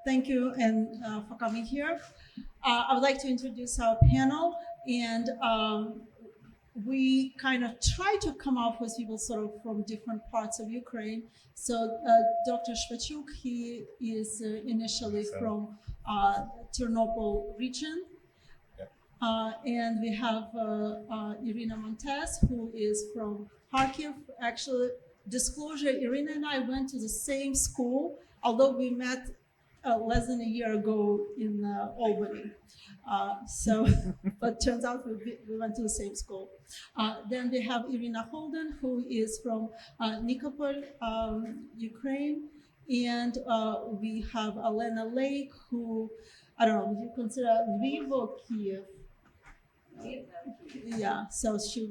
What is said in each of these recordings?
Thank you and for coming here. I would like to introduce our panel, and we kind of try to come up with people sort of from different parts of Ukraine. So Dr. Shvachuk, he is initially from Ternopil region. And we have Iryna Montes, who is from Kharkiv. Actually, disclosure, Iryna and I went to the same school, although we met less than a year ago in Albany. But turns out we went to the same school. Then we have Irina Holden, who is from Nikopol, Ukraine. And we have Olena Lake, who, I don't know, would you consider Lviv or Kyiv? Yeah, so she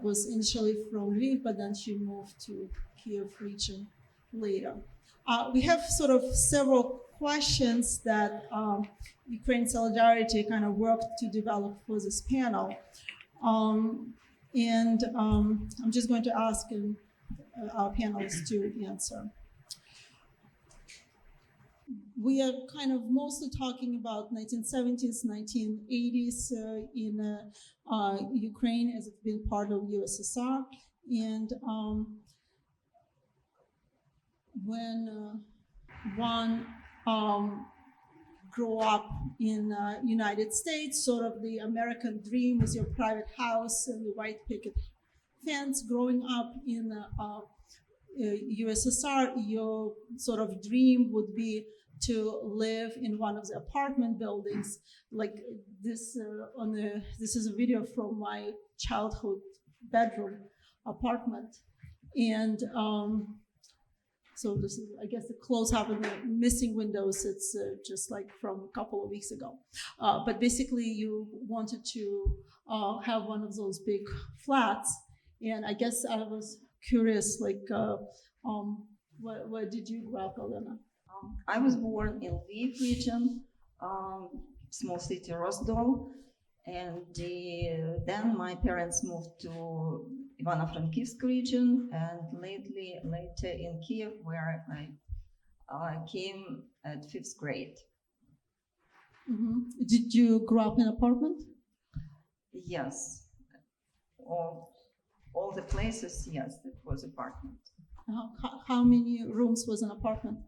was initially from Lviv, but then she moved to Kyiv region later. We have sort of several questions that Ukraine Solidarity kind of worked to develop for this panel. I'm just going to ask our panelists to answer. We are kind of mostly talking about 1970s, 1980s in Ukraine as it's been part of USSR. And when one grew up in United States, sort of the American dream was your private house and the white picket fence. Growing up in USSR, your sort of dream would be to live in one of the apartment buildings like this. This is a video from my childhood bedroom apartment, and so this is, I guess, the close-up and the missing windows. It's just like from a couple of weeks ago. But basically, you wanted to have one of those big flats, and I guess I was curious, like, where did you grow up, Olena? I was born in Lviv region, small city Rostov, and then my parents moved to Ivano-Frankivsk region, and later in Kyiv, where I came at 5th grade. Mm-hmm. Did you grow up in an apartment? Yes, all the places, yes, it was apartment. How many rooms was an apartment?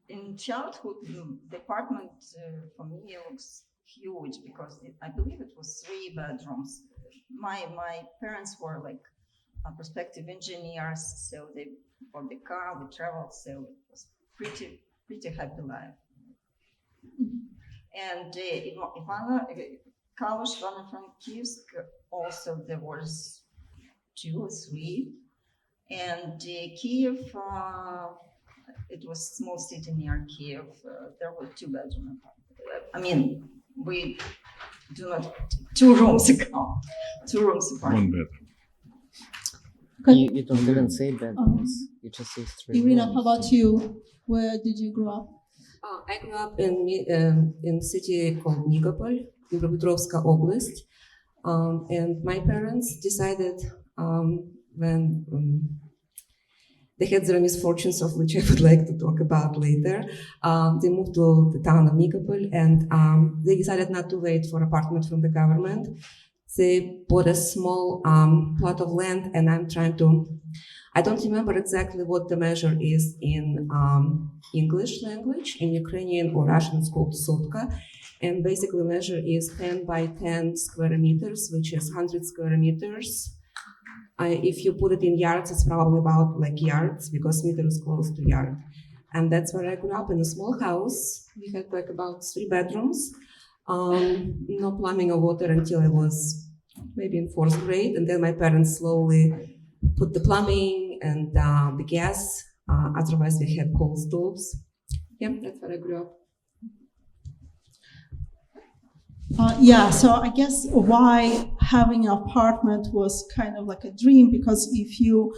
In childhood, the apartment for me looks huge because I believe it was 3 bedrooms. My parents were like prospective engineers, so they bought the car, we traveled, so it was pretty happy life. Mm-hmm. And Ivano-Frankivsk also there was 2 or 3, and Kyiv. It was a small city near Kyiv. There were 2 bedrooms. I mean, we do not 2 rooms ago. 2 rooms apart. 1 bedroom. You don't even say bedrooms. You just say 3 Iryna, rooms. how about you? Where did you grow up? I grew up in a city called Nikopol, Dnipropetrovsk Oblast. And my parents decided when they had their misfortunes, of which I would like to talk about later. They moved to the town of Nikopol, and they decided not to wait for apartment from the government. They bought a small plot of land, and I don't remember exactly what the measure is in English language. In Ukrainian or Russian, it's called sotka. And basically the measure is 10 by 10 square meters, which is 100 square meters. If you put it in yards, it's probably about like yards because meter is close to yard. And that's where I grew up, in a small house. We had like about 3 bedrooms, no plumbing or water until I was maybe in 4th grade. And then my parents slowly put the plumbing and the gas. Otherwise we had coal stoves. Yeah, that's where I grew up. Yeah, so I guess why having an apartment was kind of like a dream, because if you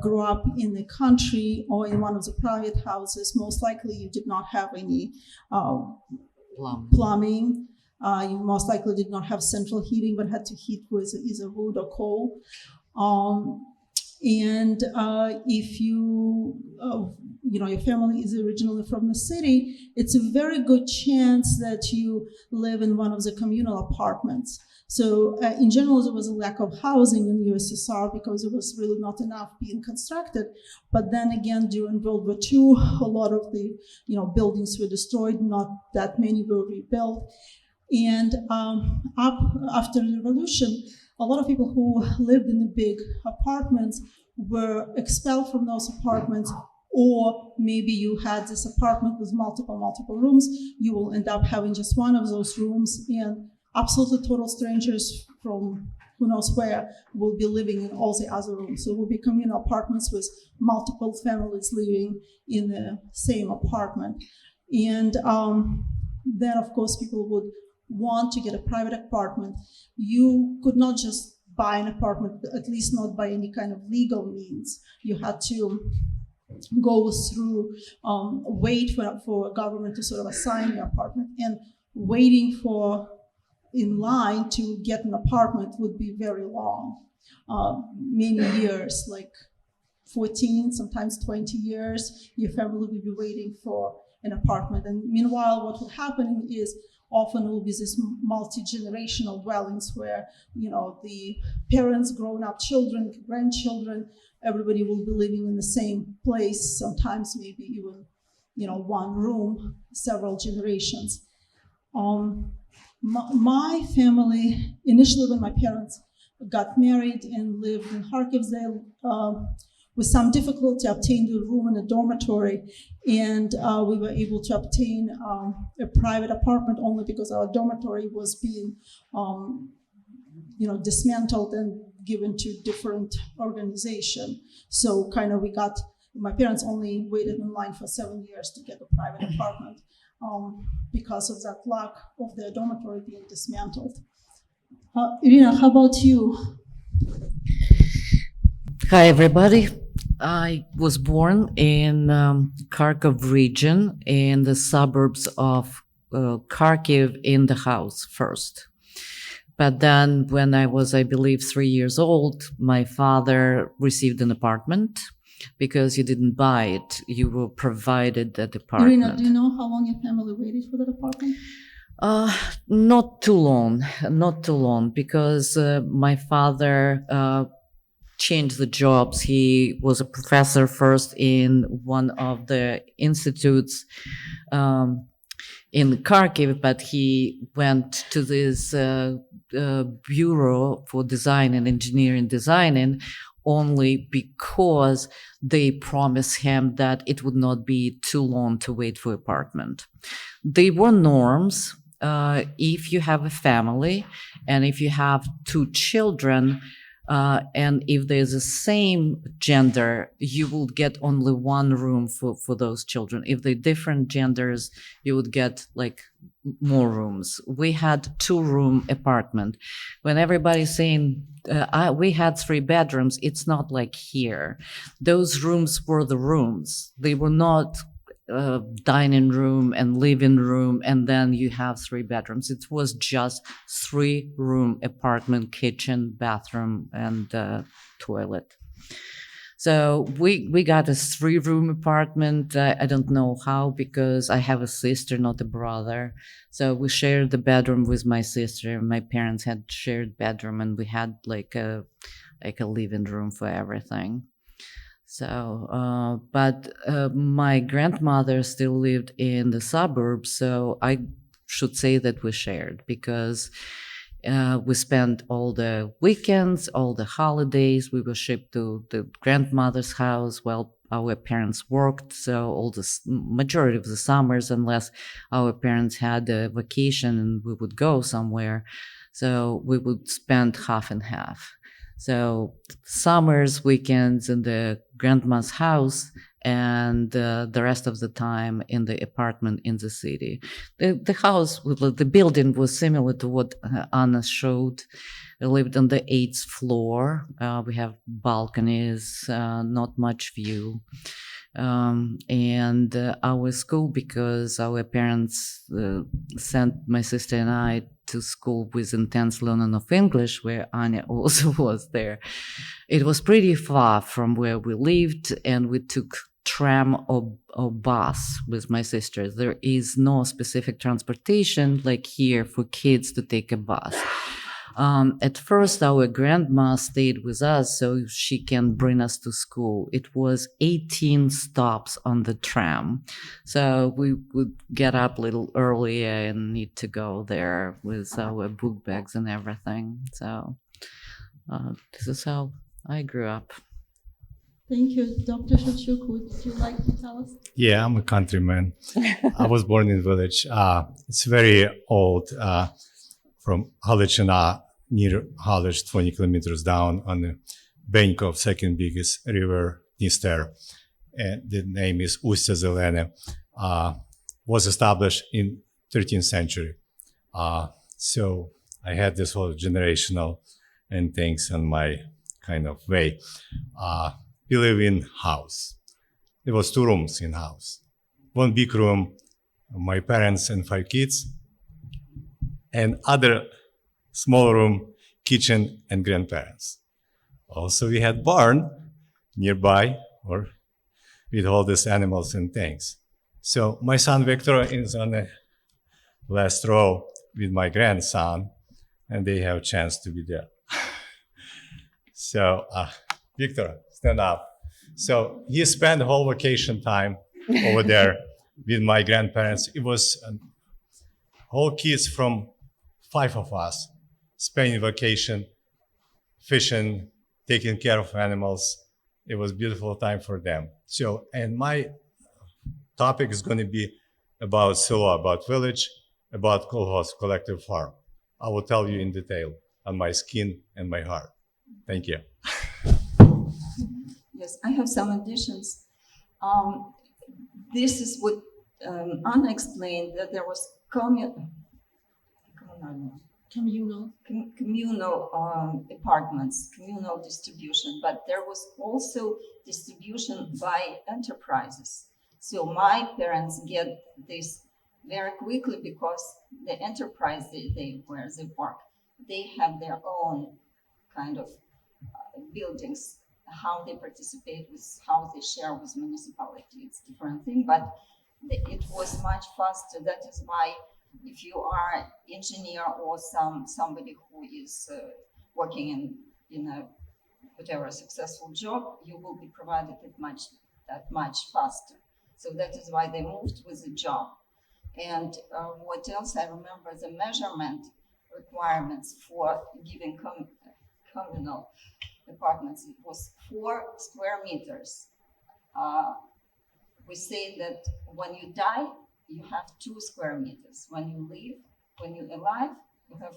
grew up in the country or in one of the private houses, most likely you did not have any plumbing. You most likely did not have central heating, but had to heat with either wood or coal. And if your family is originally from the city, it's a very good chance that you live in one of the communal apartments. So in general, there was a lack of housing in USSR because there was really not enough being constructed. But then again, during World War II, a lot of the buildings were destroyed, not that many were rebuilt. And after the revolution, a lot of people who lived in the big apartments were expelled from those apartments, or maybe you had this apartment with multiple rooms. You will end up having just one of those rooms, and absolutely total strangers from who knows where will be living in all the other rooms. So it will be communal apartments with multiple families living in the same apartment. And then, of course, people would want to get a private apartment. You could not just buy an apartment, at least not by any kind of legal means. You had to go through, wait for a government to sort of assign your apartment, and waiting in line to get an apartment would be very long, many years, like 14, sometimes 20 years, your family will be waiting for an apartment. And meanwhile, what will happen is often it will be this multi-generational dwellings where, the parents, grown-up children, grandchildren, everybody will be living in the same place, sometimes maybe even, one room, several generations. My family, initially when my parents got married and lived in Kharkiv, they with some difficulty obtained a room in a dormitory, and we were able to obtain a private apartment only because our dormitory was being dismantled and given to different organization. So my parents only waited in line for 7 years to get a private apartment because of that lack of their dormitory being dismantled. Irina, how about you? Hi, everybody. I was born in Kharkiv region in the suburbs of Kharkiv in the house first. But then when I was, I believe, 3 years old, my father received an apartment because you didn't buy it. You were provided that apartment. Irina, do you know how long your family waited for that apartment? Not too long, because my father changed the jobs. He was a professor first in one of the institutes in Kharkiv, but he went to this bureau for design and engineering designing only because they promised him that it would not be too long to wait for apartment. They were norms. If you have a family and if you have 2 children, and if there's the same gender, you will get only 1 room for those children. If they're different genders, you would get like more rooms. We had 2-room apartment. When everybody's saying we had 3 bedrooms, it's not like here. Those rooms were the rooms. They were not dining room and living room, and then you have 3 bedrooms. It was just 3-room apartment, kitchen, bathroom, and toilet. So we got a 3-room apartment. I don't know how, because I have a sister, not a brother. So we shared the bedroom with my sister. My parents had shared bedroom, and we had like a living room for everything. So, but my grandmother still lived in the suburbs, so I should say that we shared, because we spent all the weekends, all the holidays. We were shipped to the grandmother's house while our parents worked. So all the majority of the summers, unless our parents had a vacation and we would go somewhere, so we would spend half and half. So summers, weekends in the grandma's house, and the rest of the time in the apartment in the city. The house, the building was similar to what Anna showed. We lived on the 8th floor. We have balconies, not much view. And our school, because our parents sent my sister and I to school with intense learning of English, where Anya also was there, it was pretty far from where we lived, and we took tram or bus with my sister. There is no specific transportation like here for kids to take a bus. At first, our grandma stayed with us so she can bring us to school. It was 18 stops on the tram. So we would get up a little earlier and need to go there with our book bags and everything. So this is how I grew up. Thank you. Dr. Shachuk, would you like to tell us? Yeah, I'm a countryman. I was born in village. It's very old, from Halachina, near Halach, 20 kilometers down on the bank of second biggest river, Dniester. And the name is Ustya Zelene. Was established in 13th century. So I had this whole generational and things on my kind of way. We live in house. There was 2 rooms in house. One big room, my parents and 5 kids, and other small room, kitchen and grandparents. Also, we had barn nearby, or with all these animals and things. So my son Victor is on the last row with my grandson, and they have a chance to be there. So Victor, stand up. So he spent whole vacation time over there with my grandparents. It was whole kids from 5 of us spending vacation, fishing, taking care of animals. It was a beautiful time for them. So, and my topic is going to be about selo, about village, about kolkhoz, collective farm. I will tell you in detail on my skin and my heart. Thank you. Yes, I have some additions. This is what Anna explained, that there was communal apartments, communal distribution, but there was also distribution by enterprises. So my parents get this very quickly because the enterprise where they work, they have their own kind of buildings. How they participate with, how they share with municipality, it's a different thing, but it was much faster. That is why if you are engineer or somebody who is working in a whatever successful job, you will be provided that much faster. So that is why they moved with the job. And what else I remember, the measurement requirements for giving communal apartments, it was 4 square meters. We say that when you die, you have 2 square meters. When you're alive, you have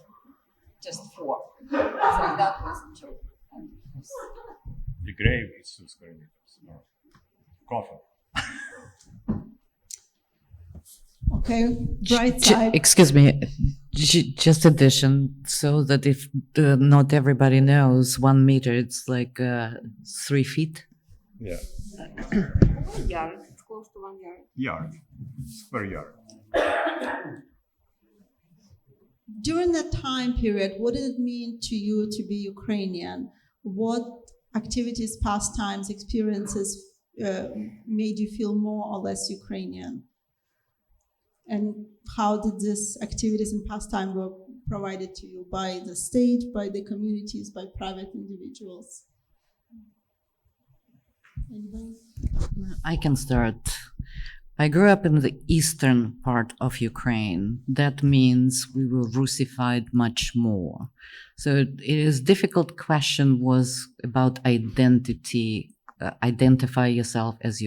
just 4. So that was true. The grave is 2 square meters. No. Coffin. Okay, bright side. Excuse me, just addition, so that if not everybody knows, 1 meter, it's like 3 feet. Yeah. 1 yard. It's close to 1 yard. Yard. Square yard. During that time period, what did it mean to you to be Ukrainian? What activities, pastimes, experiences made you feel more or less Ukrainian? And how did these activities and pastime were provided to you by the state, by the communities, by private individuals? Anybody? I can start. I grew up in the eastern part of Ukraine. That means we were Russified much more. So it is difficult question was about identity, identify yourself as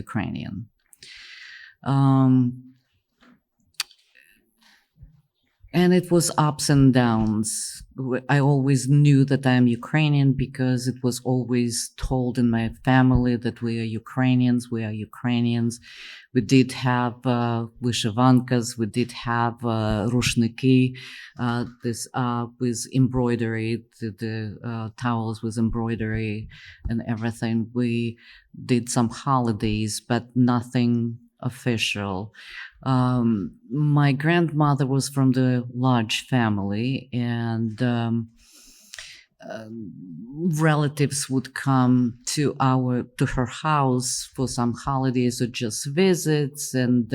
And it was ups and downs. I always knew that I'm Ukrainian because it was always told in my family that we are Ukrainians. We are Ukrainians. We did have vyshivankas. We did have rushniki, this with embroidery, the towels with embroidery and everything. We did some holidays, but nothing official. My grandmother was from the large family, and relatives would come to her house for some holidays or just visits, and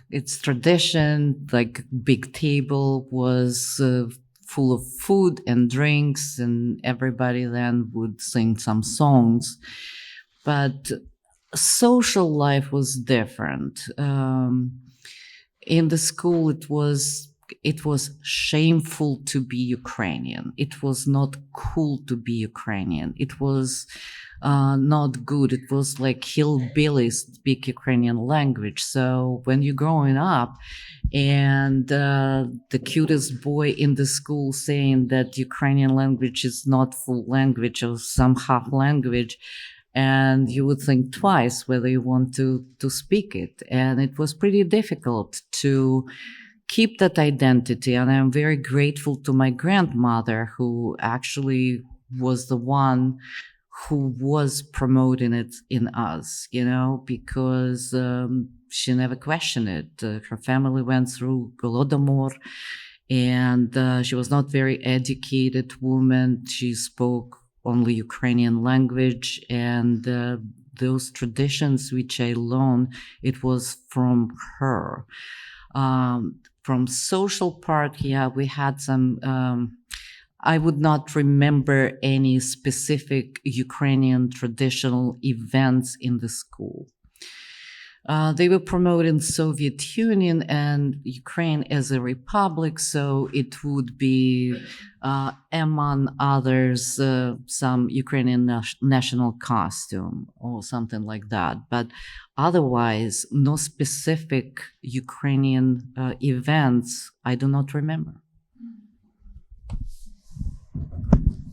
it's tradition, like big table was full of food and drinks, and everybody then would sing some songs. But social life was different. In the school, it was shameful to be Ukrainian. It was not cool to be Ukrainian. It was not good. It was like hillbillies speak Ukrainian language. So when you're growing up and the cutest boy in the school saying that Ukrainian language is not full language or some half language, and you would think twice whether you want to speak it. And it was pretty difficult to keep that identity. And I'm very grateful to my grandmother, who actually was the one who was promoting it in us, because she never questioned it. Her family went through Golodomor, and she was not very educated woman. She spoke only Ukrainian language, and those traditions which I learned, it was from her. From social part, we had some, I would not remember any specific Ukrainian traditional events in the school. They were promoting Soviet Union and Ukraine as a republic, so it would be, among others, some Ukrainian national costume or something like that. But otherwise, no specific Ukrainian events I do not remember.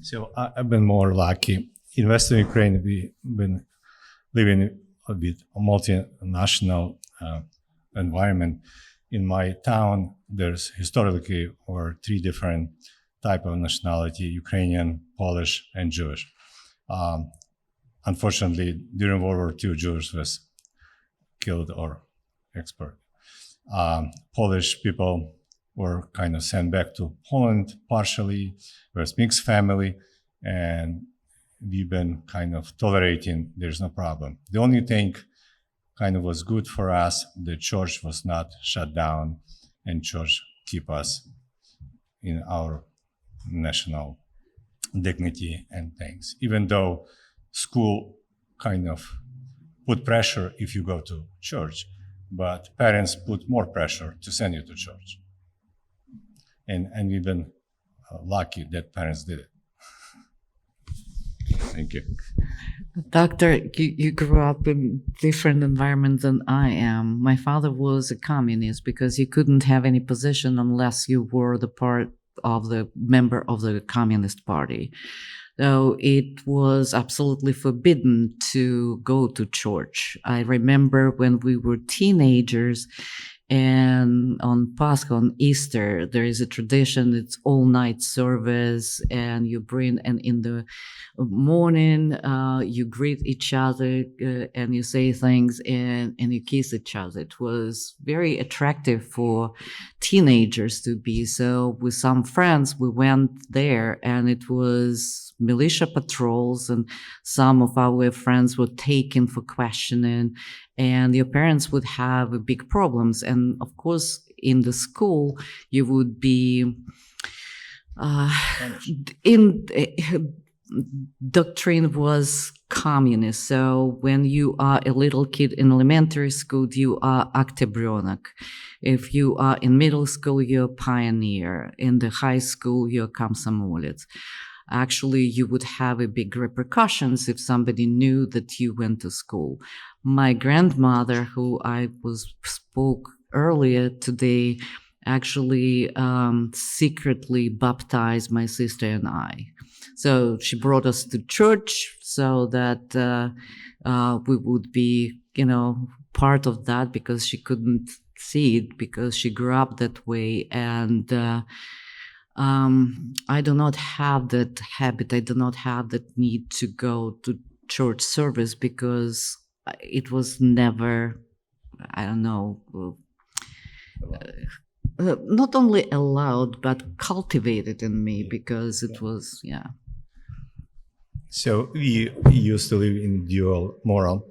So I've been more lucky. In Western Ukraine, we've been living with a multinational environment. In my town, there's historically over 3 different types of nationality: Ukrainian, Polish, and Jewish. Unfortunately, during World War II, Jews was killed or exported. Polish people were kind of sent back to Poland partially. There's mixed family, and we've been kind of tolerating, there's no problem. The only thing kind of was good for us, the church was not shut down, and church keep us in our national dignity and things. Even though school kind of put pressure if you go to church, but parents put more pressure to send you to church. And we've been lucky that parents did it. Thank you. Doctor, you grew up in different environment than I am. My father was a communist because you couldn't have any position unless you were the part of the member of the Communist Party. So it was absolutely forbidden to go to church. I remember when we were teenagers, and on Pascha, on Easter, there is a tradition, it's all-night service, and you bring, and in the morning, you greet each other, and you say things, and you kiss each other. It was very attractive for teenagers to be. So with some friends, we went there, and it was militia patrols, and some of our friends were taken for questioning, and your parents would have big problems. And of course, in the school, you would be doctrine was communist. So when you are a little kid in elementary school, you are oktябрёнок. If you are in middle school, you're a pioneer. In the high school, you're комсомолец. Actually, you would have a big repercussions if somebody knew that you went to school. My grandmother, who I spoke earlier today actually secretly baptized my sister and I. So she brought us to church so that we would be, part of that, because she couldn't see it because she grew up that way. And I do not have that habit. I do not have that need to go to church service because it was never, I don't know, not only allowed, but cultivated in me because it was, So we used to live in dual moral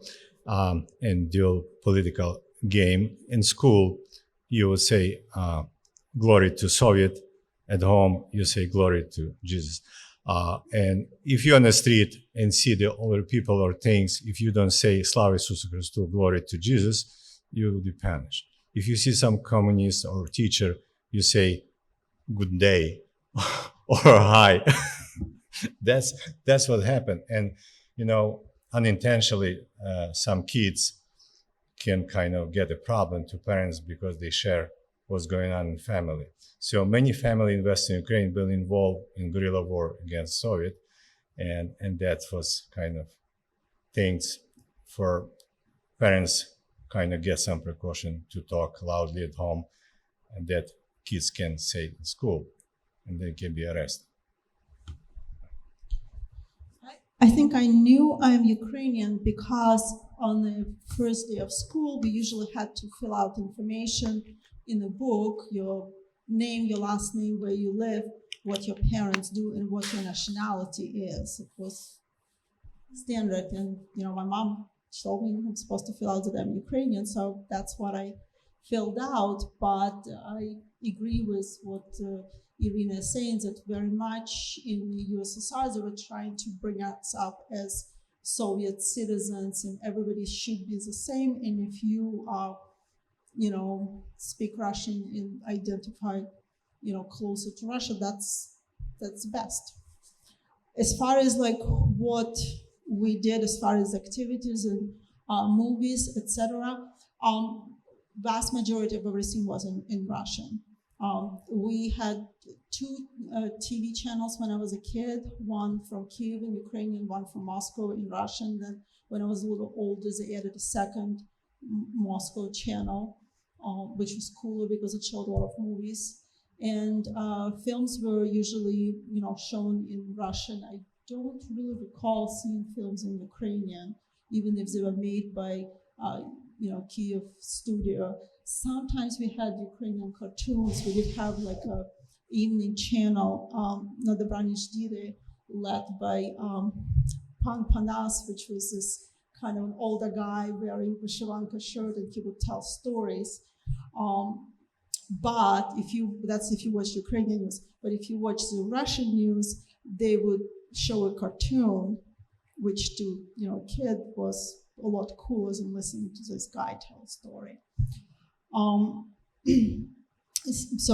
and dual political game. In school, you would say glory to Soviet. At home, you say glory to Jesus. And if you're on the street and see the other people or things, if you don't say Slava Isusu Christu, glory to Jesus, you will be punished. If you see some communist or teacher, you say good day or hi. That's what happened. And, unintentionally, some kids can kind of get a problem to parents because they share what's going on in family. So many family in Western Ukraine been involved in guerrilla war against Soviet, and that was kind of things for parents kind of get some precaution to talk loudly at home, and that kids can say in school, and they can be arrested. I think I knew I'm Ukrainian because on the first day of school, we usually had to fill out information in the book, your name, your last name, where you live, what your parents do, and what your nationality is. It was standard. And, my mom told me I'm supposed to fill out that I'm Ukrainian, so that's what I filled out. But I agree with what Irina is saying, that very much in the USSR, they were trying to bring us up as Soviet citizens, and everybody should be the same. And if you are, speak Russian and identify, closer to Russia, that's the best. As far as like what we did, as far as activities and movies, etc., vast majority of everything was in Russian. We had two TV channels when I was a kid, one from Kyiv in Ukrainian, one from Moscow in Russian. Then when I was a little older, they added a second Moscow channel, which was cooler because it showed a lot of movies. And films were usually, shown in Russian. I don't really recall seeing films in Ukrainian, even if they were made by, Kyiv studio. Sometimes we had Ukrainian cartoons. We did have like a evening channel, the Branish led by Pan Panas, which was this kind of an older guy wearing a Shivanka shirt, and he would tell stories. But if you watch Ukrainian news, but if you watch the Russian news, they would show a cartoon, which to a kid was a lot cooler than listening to this guy tell a story. So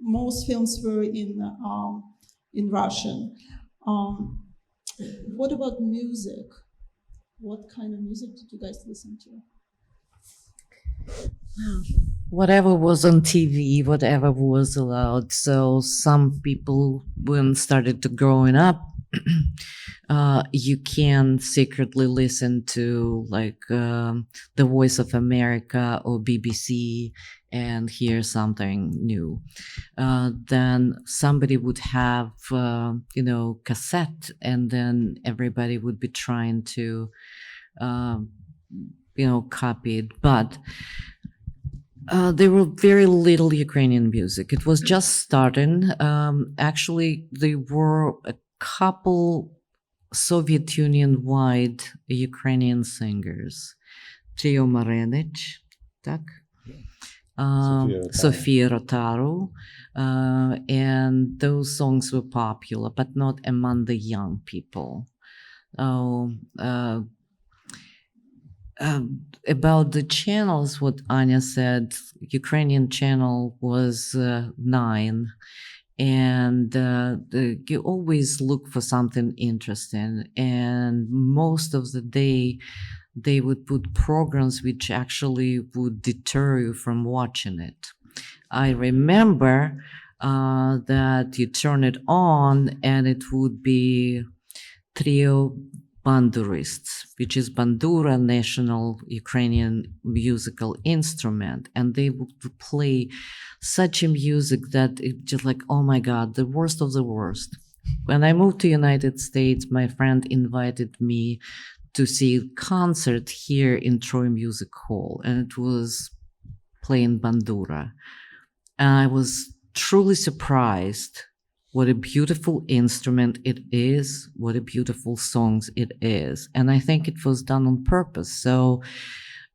most films were in Russian. What about music? What kind of music did you guys listen to? Whatever was on TV, whatever was allowed. So some people, when started to growing up, you can secretly listen to like the Voice of America or BBC and hear something new. Then somebody would have, cassette, and then everybody would be trying to, copy it. But there were very little Ukrainian music. It was just starting. Actually, there were a couple Soviet Union-wide Ukrainian singers. Trio Marenich, tak? Sofia Rotaru. And those songs were popular, but not among the young people. About the channels, what Anya said, Ukrainian channel was 9, and you always look for something interesting. And most of the day, they would put programs which actually would deter you from watching it. I remember that you turn it on and it would be trio bandurists, which is bandura, national Ukrainian musical instrument, and they would play such a music that it just like, oh my God, the worst of the worst. When I moved to United States, my friend invited me to see a concert here in Troy Music Hall, and it was playing bandura. And I was truly surprised what a beautiful instrument it is, what a beautiful songs it is. And I think it was done on purpose. So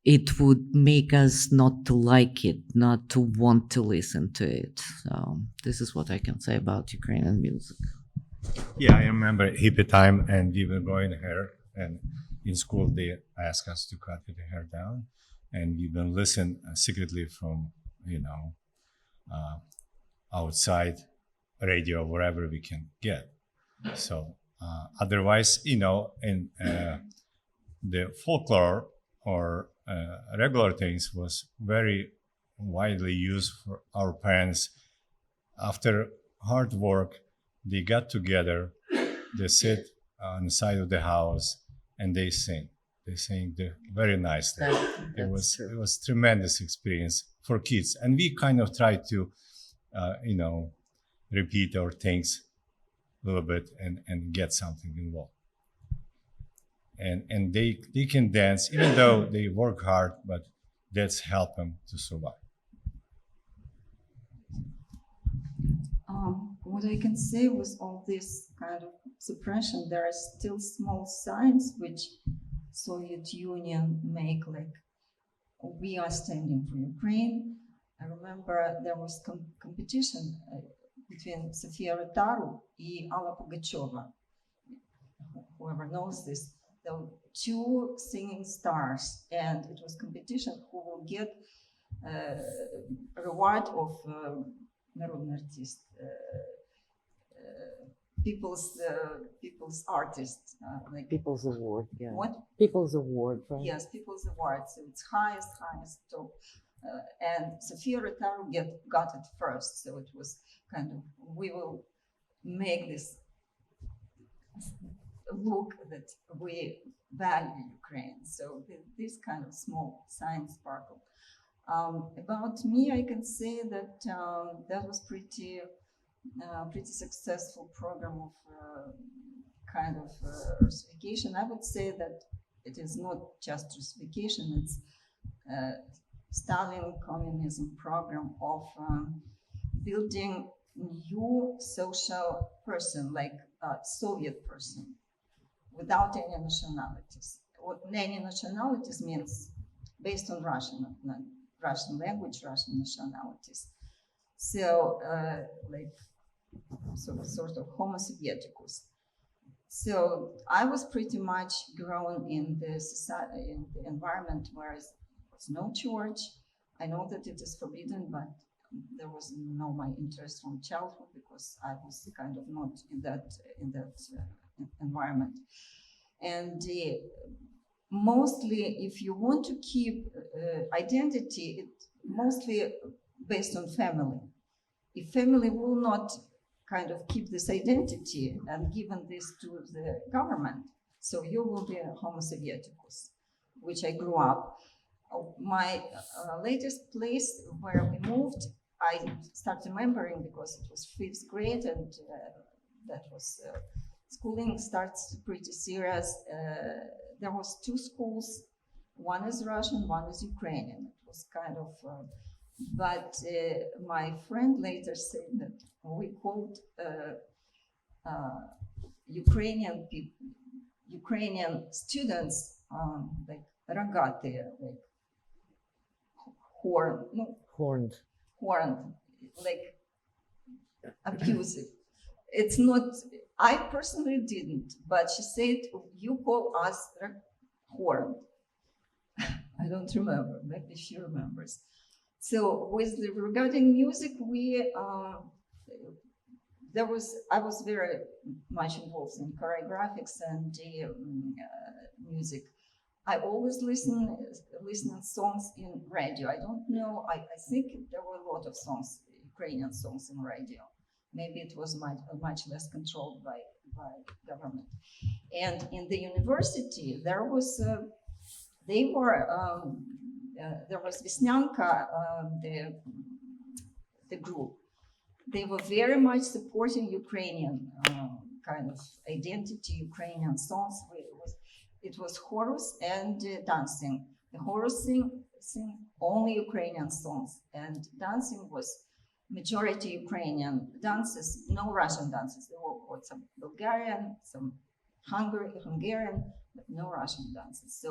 it would make us not to like it, not to want to listen to it. So this is what I can say about Ukrainian music. Yeah, I remember hippie time, and we were growing hair, and in school they asked us to cut the hair down, and we would listen secretly from, outside radio, wherever we can get. So otherwise, in the folklore or regular things was very widely used for our parents. After hard work, they got together, they sit on the side of the house, and they sing. They sing very nicely. It was tremendous experience for kids, and we kind of tried to, repeat our things a little bit and get something involved. And they can dance, even though they work hard, but that's help them to survive. What I can say with all this kind of suppression, there are still small signs which Soviet Union make, like we are standing for Ukraine. I remember there was competition between Sofia Rotaru and Alla Pugacheva. Whoever knows this, there were two singing stars, and it was competition who will get a reward of Народный артист, people's artist, like People's Award, yeah. what? People's Award, right? Yes, people's award. So it's highest top. And Sofia Rotaru got it first. So it was kind of, we will make this look that we value Ukraine. So this kind of small signs sparkle. About me, I can say that that was pretty successful program of kind of Russification. I would say that it is not just Russification, it's Stalin communism program of building new social person, like a Soviet person, without any nationalities. What any nationalities means based on Russian language, Russian nationalities. So, like, sort of Homo Sovieticus. So I was pretty much grown in the society, in the environment where there was no church. I know that it is forbidden, but there was no my interest from childhood because I was kind of not in that environment. And mostly, if you want to keep identity, it's mostly based on family. If family will not kind of keep this identity and given this to the government, so you will be a Homo Sovieticus, which I grew up. My latest place where we moved, I start remembering because it was 5th grade and that was schooling starts pretty serious. There was 2 schools, one is Russian, one is Ukrainian. It was kind of, but my friend later said that we called Ukrainian people, Ukrainian students like rogate, like horned, like abusive. It's not, I personally didn't, but she said, you call us horned. I don't remember, maybe she remembers. So regarding music, I was very much involved in choreographics and music. I always listen songs in radio. I don't know. I think there were a lot of songs, Ukrainian songs in radio. Maybe it was much less controlled by government. And in the university, there was Vesnyanka, the group. They were very much supporting Ukrainian kind of identity, Ukrainian songs. It was chorus and dancing. The chorus sing only Ukrainian songs, and dancing was majority Ukrainian dances, no Russian dances. There were some Bulgarian, some Hungarian, but no Russian dances. So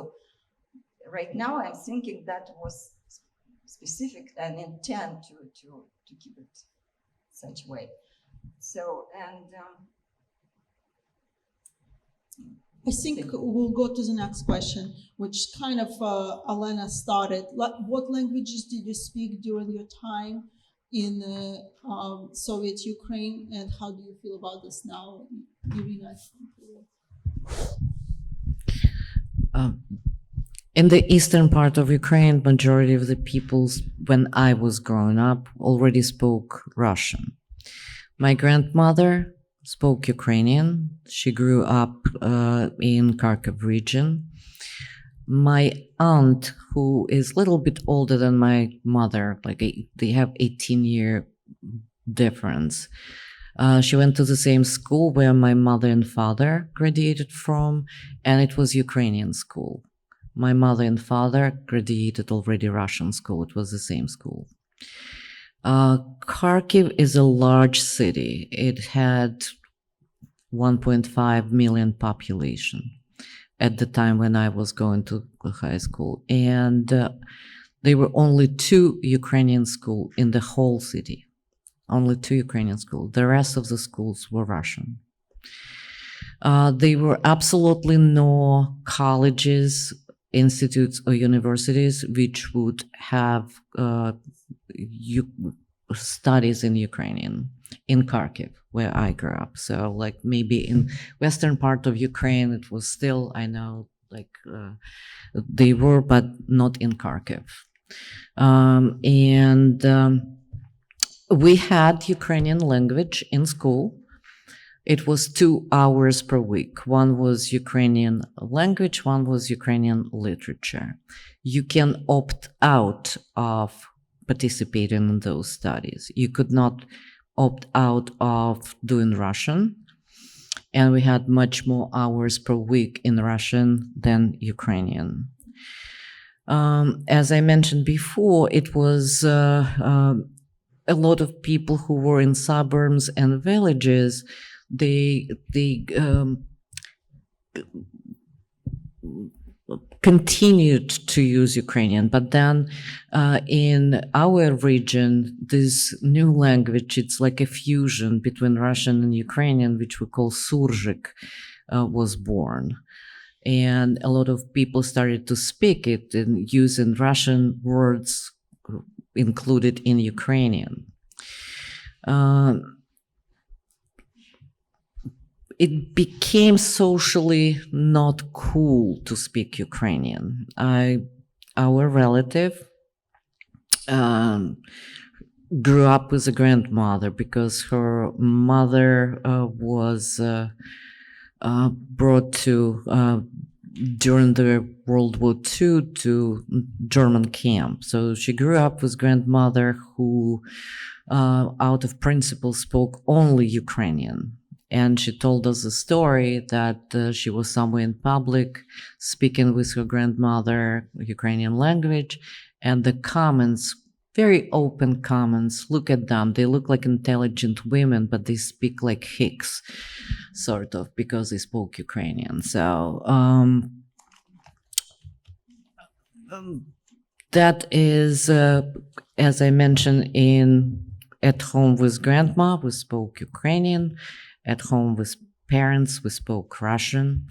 right now I'm thinking that was specific and intent to keep it such way. So, and I think we'll go to the next question, which kind of Olena started. What languages did you speak during your time in Soviet Ukraine, and how do you feel about this now? Irina, in the eastern part of Ukraine, majority of the peoples, when I was growing up, already spoke Russian. My grandmother spoke Ukrainian. She grew up in Kharkiv region. My aunt, who is a little bit older than my mother, they have 18-year difference. She went to the same school where my mother and father graduated from, and it was Ukrainian school. My mother and father graduated already Russian school. It was the same school. Kharkiv is a large city. It had 1.5 million population at the time when I was going to high school. And there were only 2 Ukrainian schools in the whole city. Only 2 Ukrainian schools. The rest of the schools were Russian. There were absolutely no colleges, institutes, or universities which would have studies in Ukrainian in Kharkiv, where I grew up. So maybe in western part of Ukraine, it was still, I know, they were, but not in Kharkiv. We had Ukrainian language in school. It was 2 hours per week. One was Ukrainian language, one was Ukrainian literature. You can opt out of participating in those studies. You could not opt out of doing Russian. And we had much more hours per week in Russian than Ukrainian. As I mentioned before, it was a lot of people who were in suburbs and villages. They continued to use Ukrainian, but then in our region, this new language, it's like a fusion between Russian and Ukrainian, which we call Surzhyk, was born. And a lot of people started to speak it and using Russian words included in Ukrainian. It became socially not cool to speak Ukrainian. Our relative grew up with a grandmother because her mother was brought to during the World War II to German camp. So she grew up with grandmother who, out of principle, spoke only Ukrainian. And she told us a story that she was somewhere in public speaking with her grandmother Ukrainian language, and the comments, very open comments, look at them. They look like intelligent women, but they speak like hicks, sort of, because they spoke Ukrainian. So that is, as I mentioned, at home with grandma, we spoke Ukrainian. At home with parents, we spoke Russian.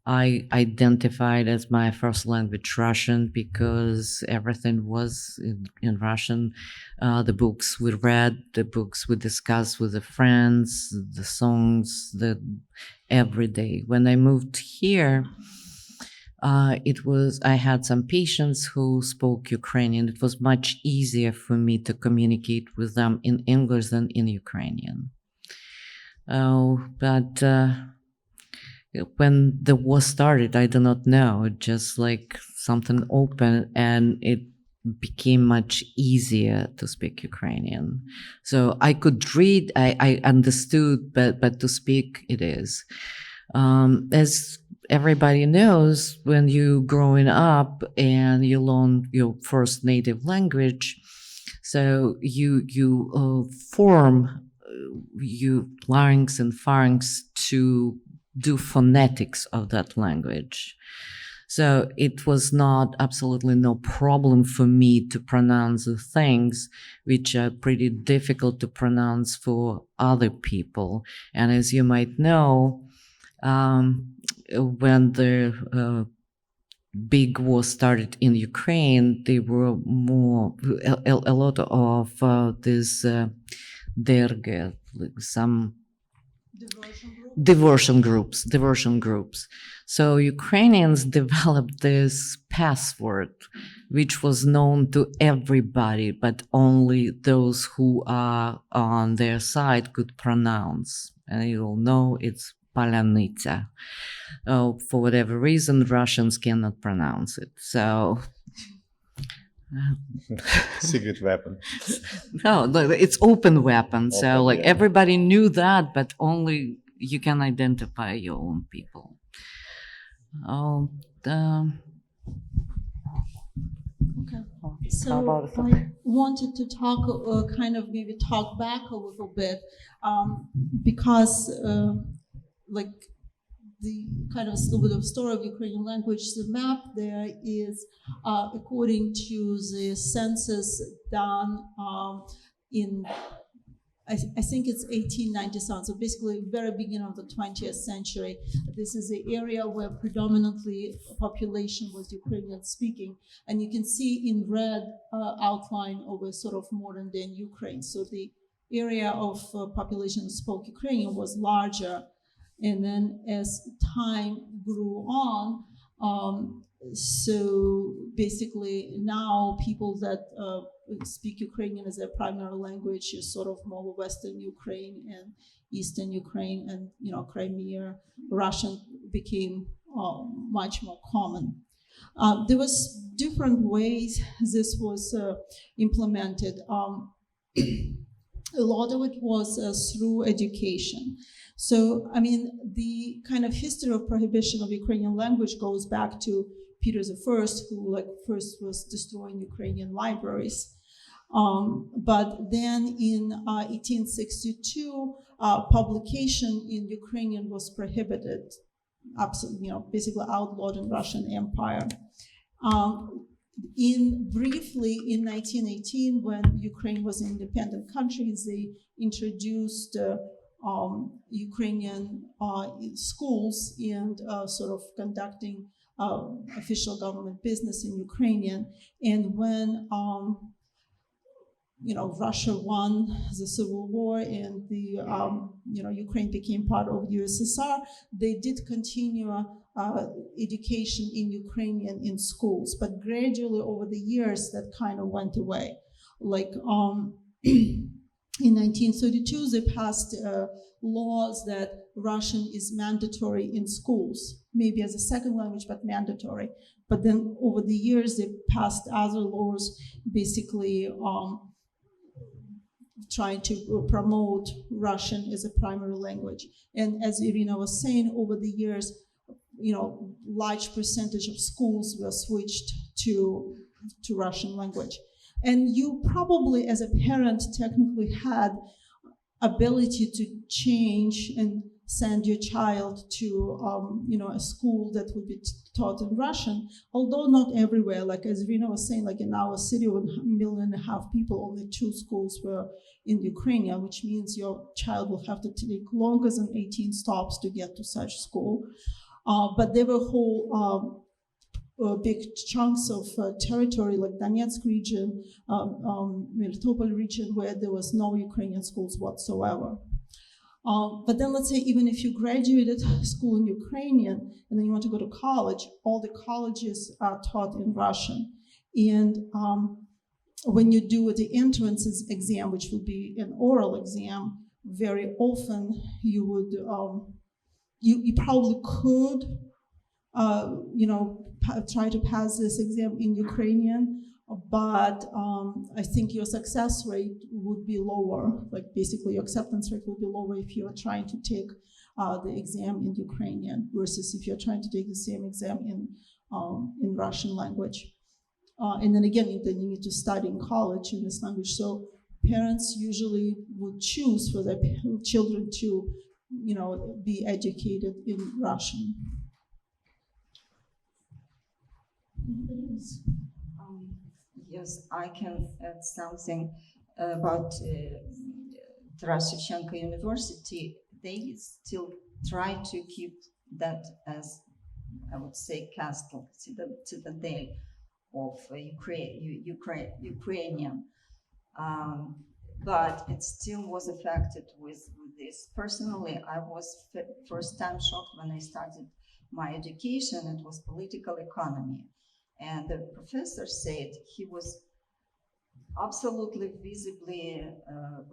I identified as my first language Russian because everything was in Russian. The books we read, the books we discussed with the friends, the songs, every day. When I moved here, I had some patients who spoke Ukrainian. It was much easier for me to communicate with them in English than in Ukrainian. But when the war started, I do not know, just like something opened and it became much easier to speak Ukrainian. So I could read, I understood, but to speak it is. As everybody knows, when you growing up and you learn your first native language, so you form your larynx and pharynx to do phonetics of that language. So it was not absolutely no problem for me to pronounce the things which are pretty difficult to pronounce for other people. And as you might know, when the big war started in Ukraine, there were a lot of this derge, some diversion groups. So Ukrainians developed this password, which was known to everybody, but only those who are on their side could pronounce. And you'll know it's Palanitsa. For whatever reason, Russians cannot pronounce it. So Secret weapon. no, it's open weapon. So Open, like yeah. everybody knew that, but only you can identify your own people. Okay. How So about I wanted to talk, maybe talk back a little bit, because like the kind of a little bit of story of Ukrainian language, the map there is according to the census done in, I think it's 1897, so basically very beginning of the 20th century. This is the area where predominantly population was Ukrainian speaking, and you can see in red outline of a sort of modern day Ukraine. So the area of population that spoke Ukrainian was larger, and then as time grew on, so basically now people that speak Ukrainian as their primary language is sort of more Western Ukraine and Eastern Ukraine, and Crimea, Russian became much more common. There was different ways this was implemented. A lot of it was through education. So, I mean, the kind of history of prohibition of Ukrainian language goes back to Peter I, who first was destroying Ukrainian libraries. But then in 1862, publication in Ukrainian was prohibited, absolutely, basically outlawed in Russian Empire. Briefly in 1918, when Ukraine was an independent country, they introduced Ukrainian schools and sort of conducting official government business in Ukrainian. And when Russia won the Civil War and the Ukraine became part of USSR, they did continue education in Ukrainian in schools, but gradually over the years that kind of went away. Like in 1932, they passed laws that Russian is mandatory in schools, maybe as a second language, but mandatory. But then over the years, they passed other laws, basically trying to promote Russian as a primary language. And as Irina was saying, over the years, large percentage of schools were switched to Russian language. And you probably, as a parent, technically had ability to change and send your child to, a school that would be taught in Russian, although not everywhere. Like as Irina was saying, like in our city with 1.5 million people, only 2 schools were in Ukrainian, which means your child will have to take longer than 18 stops to get to such school. But there were whole big chunks of territory like Donetsk region, Nikopol region, where there was no Ukrainian schools whatsoever. But then let's say even if you graduated school in Ukrainian and then you want to go to college, all the colleges are taught in Russian. And when you do the entrance exam, which will be an oral exam, very often you would, you probably could, try to pass this exam in Ukrainian, but I think your success rate would be lower. Like basically your acceptance rate will be lower if you are trying to take the exam in Ukrainian versus if you're trying to take the same exam in Russian language. And then again, then you need to study in college in this language. So parents usually would choose for their children to, be educated in Russian. Yes, I can add something about Tarashevchenko University. They still try to keep that as, I would say, castle, citadel of Ukrainian. But it still was affected with this. Personally, I was first time shocked when I started my education. It was political economy. And the professor said he was absolutely visibly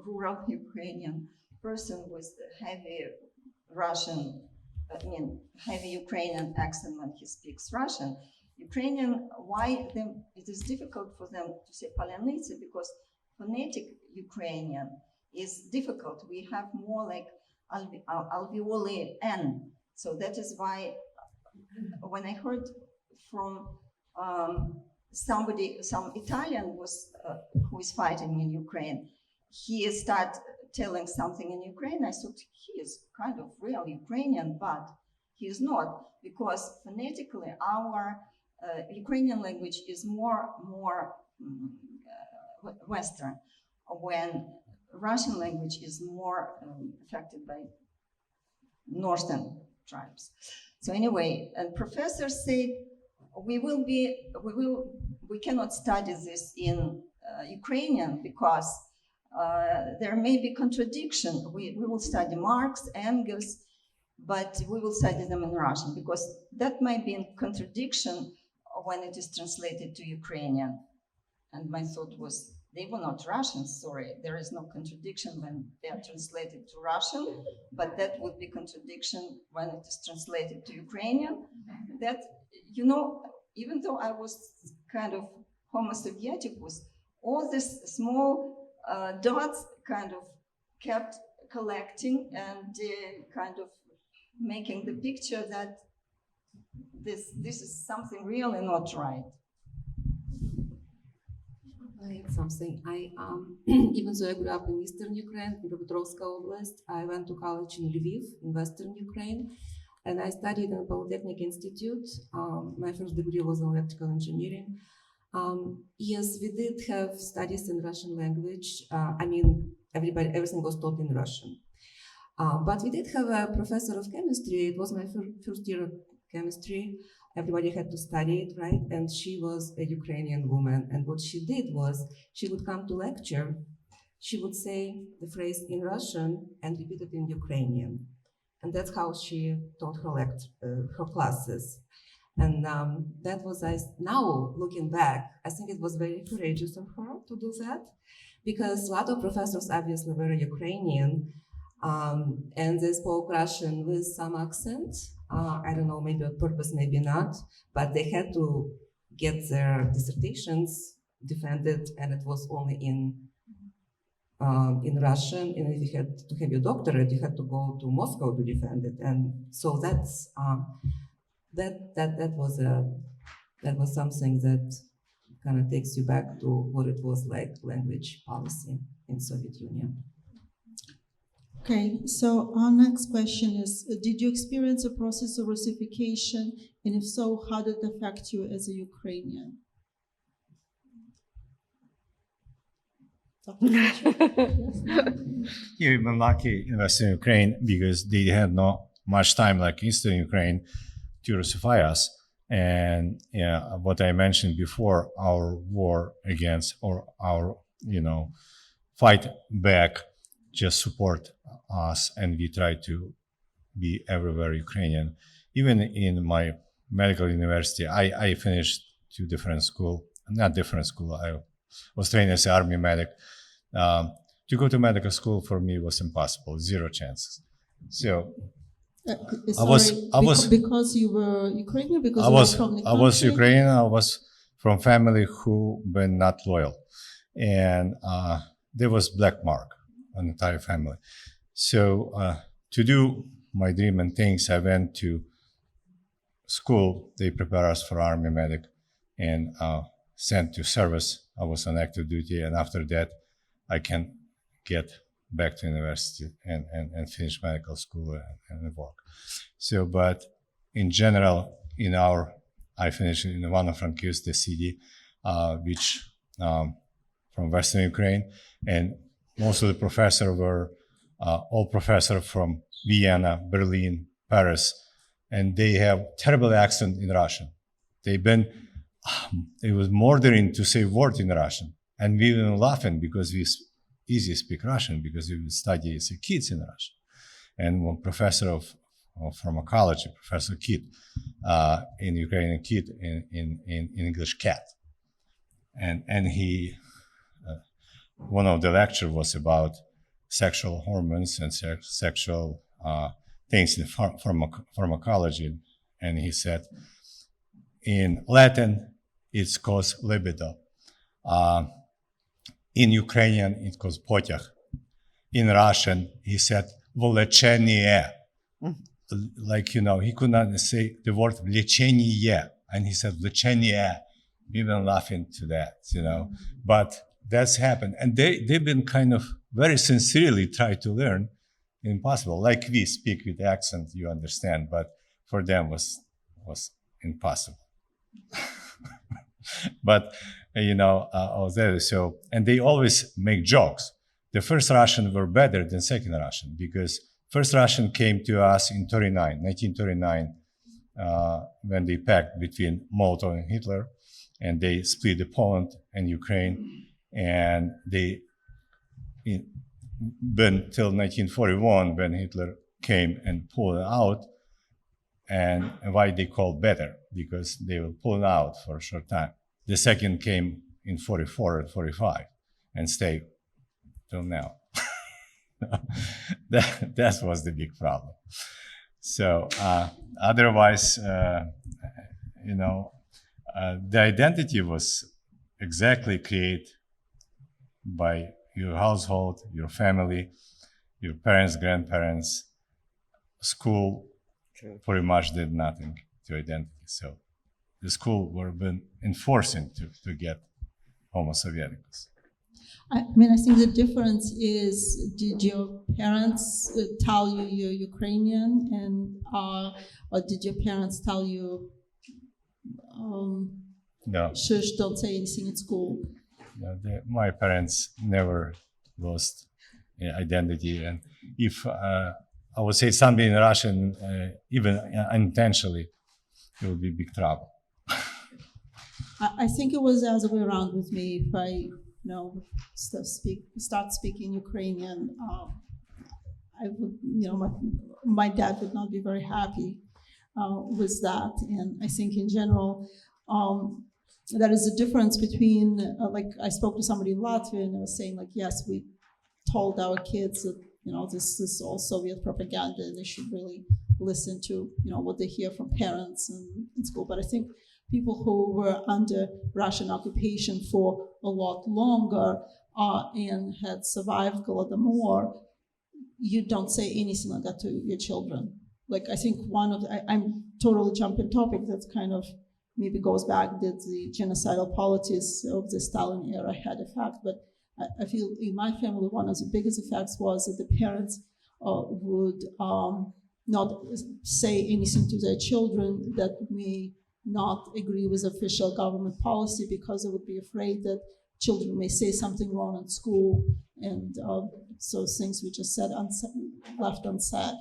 rural Ukrainian person with heavy heavy Ukrainian accent when he speaks Russian. Ukrainian, why it is difficult for them to say Panelists, because phonetic Ukrainian is difficult. We have more like alveoli N. So that is why when I heard from some Italian who is fighting in Ukraine, he started telling something in Ukraine. I thought he is kind of real Ukrainian, but he is not, because phonetically our Ukrainian language is more Western, when Russian language is more affected by Northern tribes. So anyway, and professor said, we cannot study this in Ukrainian because there may be contradiction. We will study Marx, Engels, but we will study them in Russian because that might be in contradiction when it is translated to Ukrainian. And my thought was, they were not Russians, sorry. There is no contradiction when they are translated to Russian, but that would be contradiction when it is translated to Ukrainian. That, even though I was kind of Homo Sovieticus, all these small dots kind of kept collecting and kind of making the picture that this is something really not right. I add something. Even though I grew up in eastern Ukraine, Dnipropetrovsk Oblast, I went to college in Lviv, in western Ukraine, and I studied in Polytechnic Institute. My first degree was in electrical engineering. Yes, we did have studies in Russian language. Everything was taught in Russian. But we did have a professor of chemistry. It was my first year of chemistry. Everybody had to study it, right? And she was a Ukrainian woman. And what she did was she would come to lecture. She would say the phrase in Russian and repeat it in Ukrainian. And that's how she taught her classes. And that was, now looking back, I think it was very courageous of her to do that, because a lot of professors obviously were Ukrainian, and they spoke Russian with some accent. I don't know, maybe on purpose, maybe not, but they had to get their dissertations defended, and it was only in Russian. And if you had to have your doctorate, you had to go to Moscow to defend it. And so that's that was something that kind of takes you back to what it was like language policy in Soviet Union. Okay, so our next question is, did you experience a process of Russification? And if so, how did it affect you as a Ukrainian? You've been lucky in Western Ukraine because they had not much time like Eastern Ukraine to Russify us. And what I mentioned before, our war against, or our, fight back just support us, and we try to be everywhere Ukrainian. Even in my medical university, I finished two different school, not different school. I was trained as an army medic. To go to medical school for me was impossible, zero chances. So because you were Ukrainian, because you were from the country? I was Ukrainian. I was from family who were not loyal, and there was black mark on the entire family. So to do my dream and things, I went to school. They prepare us for army medic, and sent to service. I was on active duty, and after that, I can get back to university and finish medical school and work. So, but in general, I finished in Ivano-Frankivsk, the city, which from Western Ukraine, and most of the professors were all professors from Vienna, Berlin, Paris, and they have terrible accent in Russian. It was murdering to say word in Russian, and we were laughing because we easy speak Russian because we study as kids in Russian. And one professor of pharmacology, Professor Kit, in Ukrainian Kit, in English Cat, and he one of the lecture was about sexual hormones and sexual things in pharmacology, and he said in Latin it's called libido. In Ukrainian, it was potyag. In Russian, he said влечение. Like, he could not say the word влечение. And he said влечение. We were laughing to that, But that's happened. And they've been kind of very sincerely try to learn. Impossible. Like we speak with accent, you understand. But for them was impossible. But I was there. So, and they always make jokes. The first Russian were better than second Russian because first Russian came to us in 1939, when they packed between Molotov and Hitler, and they split the Poland and Ukraine, and they been till 1941 when Hitler came and pulled it out. And why they call better? Because they were pulled out for a short time. The second came in 44 and 45 and stayed till now. that was the big problem. So otherwise, the identity was exactly created by your household, your family, your parents, grandparents. School pretty much did nothing to identity. So the school were been enforcing to get Homo Sovieticus. I think the difference is, did your parents tell you you're Ukrainian, or did your parents tell you, No. shush, don't say anything at school? No, my parents never lost identity, and if I would say something in Russian, even unintentionally, it would be big trouble. I think it was the other way around with me. If I, start speaking Ukrainian, I would, my dad would not be very happy with that. And I think in general, there is a difference between, like I spoke to somebody in Latvia and I was saying like, yes, we told our kids that, this is all Soviet propaganda and they should really listen to, what they hear from parents and in school. But I think people who were under Russian occupation for a lot longer and had survived Holodomor, you don't say anything like that to your children. Like I think I'm totally jumping topic that kind of maybe goes back that the genocidal politics of the Stalin era had effect, but I feel in my family one of the biggest effects was that the parents would not say anything to their children that may not agree with official government policy because they would be afraid that children may say something wrong in school, and so things we just said left unsaid.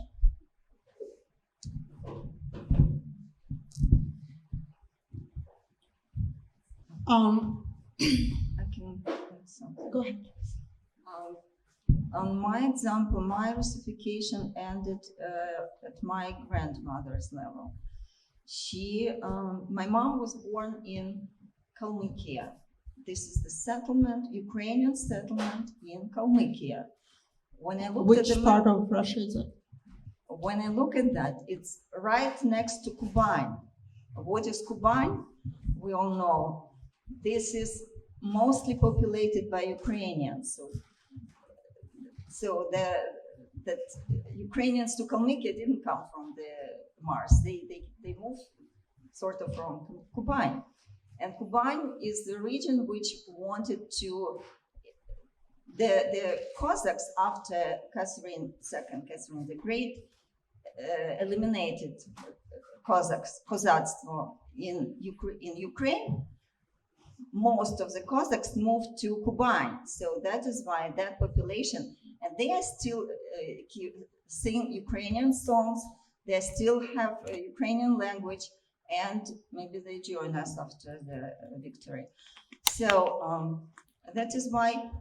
I can add something. Go ahead. on my example, my Russification ended at my grandmother's level. My mom was born in Kalmykia. This is the settlement, Ukrainian settlement in Kalmykia. When I looked Which at the part map, of Russia is it? when I look at that, it's right next to Kuban. What is Kuban? We all know. This is mostly populated by Ukrainians. So that Ukrainians to Kalmykia didn't come from the Mars. They moved sort of from Kuban. And Kuban is the region which wanted to, the Cossacks after Catherine the Great, eliminated Kozatsstvo in Ukraine. Most of the Cossacks moved to Kuban, so that is why that population, and they are still sing Ukrainian songs, they still have a Ukrainian language, and maybe they join us after the victory. So that is why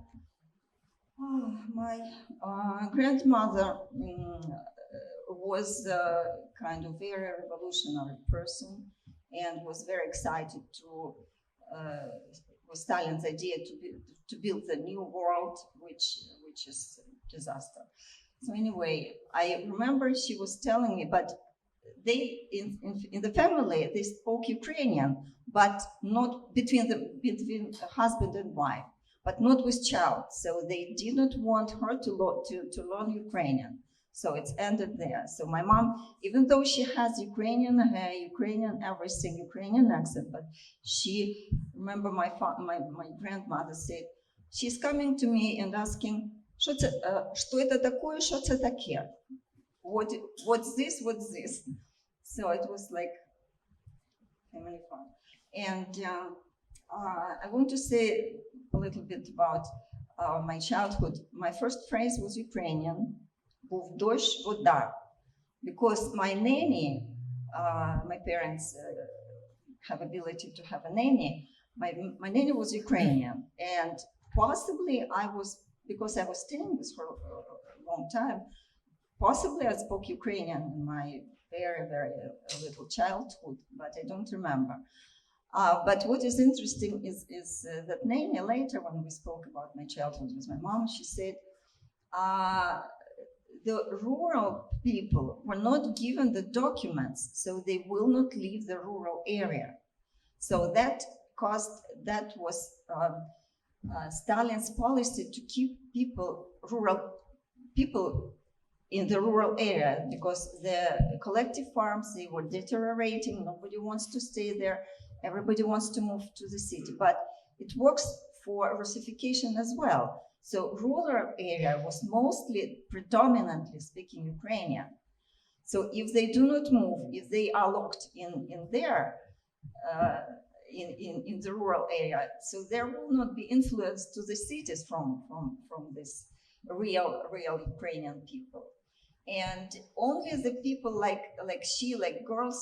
my grandmother was a kind of very revolutionary person and was very excited to with Stalin's idea to build the new world, which is a disaster. So anyway, I remember she was telling me, but they in the family they spoke Ukrainian, but not between husband and wife, but not with child. So they did not want her to learn Ukrainian. So it's ended there. So my mom, even though she has Ukrainian hair, Ukrainian everything, Ukrainian accent, but she, remember my grandmother said, she's coming to me and asking, что это такое, что это таке? What's this, what's this? So it was like family fun. And I want to say a little bit about my childhood. My first phrase was Ukrainian. Був дощ, вода. Because my nanny, my parents have ability to have a nanny. My nanny was Ukrainian, and possibly because I was staying with her a long time, possibly I spoke Ukrainian in my very, very little childhood, but I don't remember. But what is interesting is that nanny later, when we spoke about my childhood with my mom, she said, the rural people were not given the documents, so they will not leave the rural area. So that was Stalin's policy to keep rural people in the rural area, because the collective farms, they were deteriorating. Nobody wants to stay there. Everybody wants to move to the city, but it works for Russification as well. So rural area was predominantly speaking Ukrainian. So if they do not move, if they are locked in there, in the rural area, so there will not be influence to the cities from this real Ukrainian people. And only the people like girls,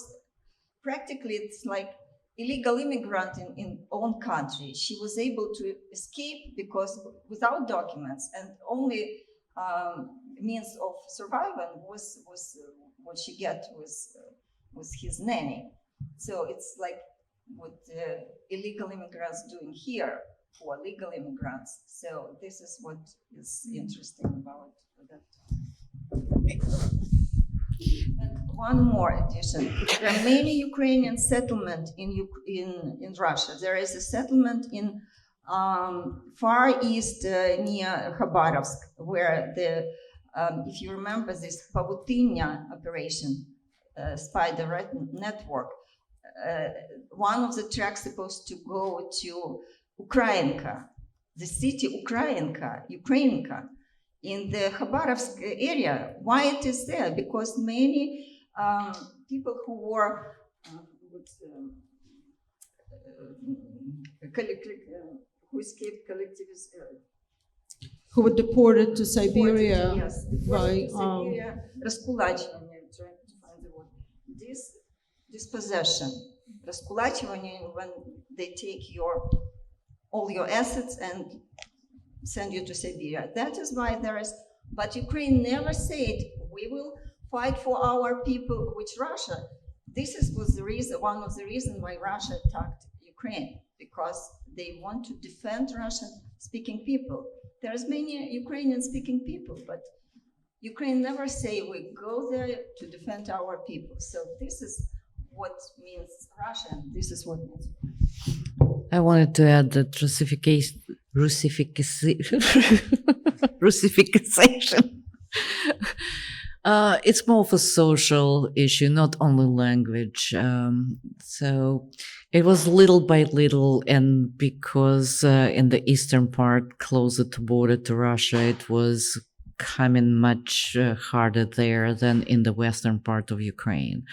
practically it's like illegal immigrant in own country. She was able to escape because without documents, and only means of survival was what she get was his nanny. So it's like what illegal immigrants doing here for legal immigrants. So this is what is interesting about that. And one more addition. There are many Ukrainian settlements in Russia. There is a settlement in far east near Khabarovsk, where if you remember this Pavutynya operation, spider network, one of the tracks supposed to go to Ukrainka, the city Ukrainka, in the Khabarovsk area. Why it is there? Because many people who were who escaped collectivist, Who were deported to Siberia by раскулачивание, trying to find the word. Dispossession, раскулачивание, when they take all your assets and send you to Siberia. That is why there is, but Ukraine never said, we will fight for our people with Russia. Was the reason, one of the reasons why Russia attacked Ukraine, because they want to defend Russian-speaking people. There's many Ukrainian-speaking people, but Ukraine never say we go there to defend our people. So this is what means Russian. This is what means. I wanted to add that Russification. It's more of a social issue, not only language. So it was little by little, and because in the eastern part, closer to border to Russia, it was coming much harder there than in the western part of Ukraine.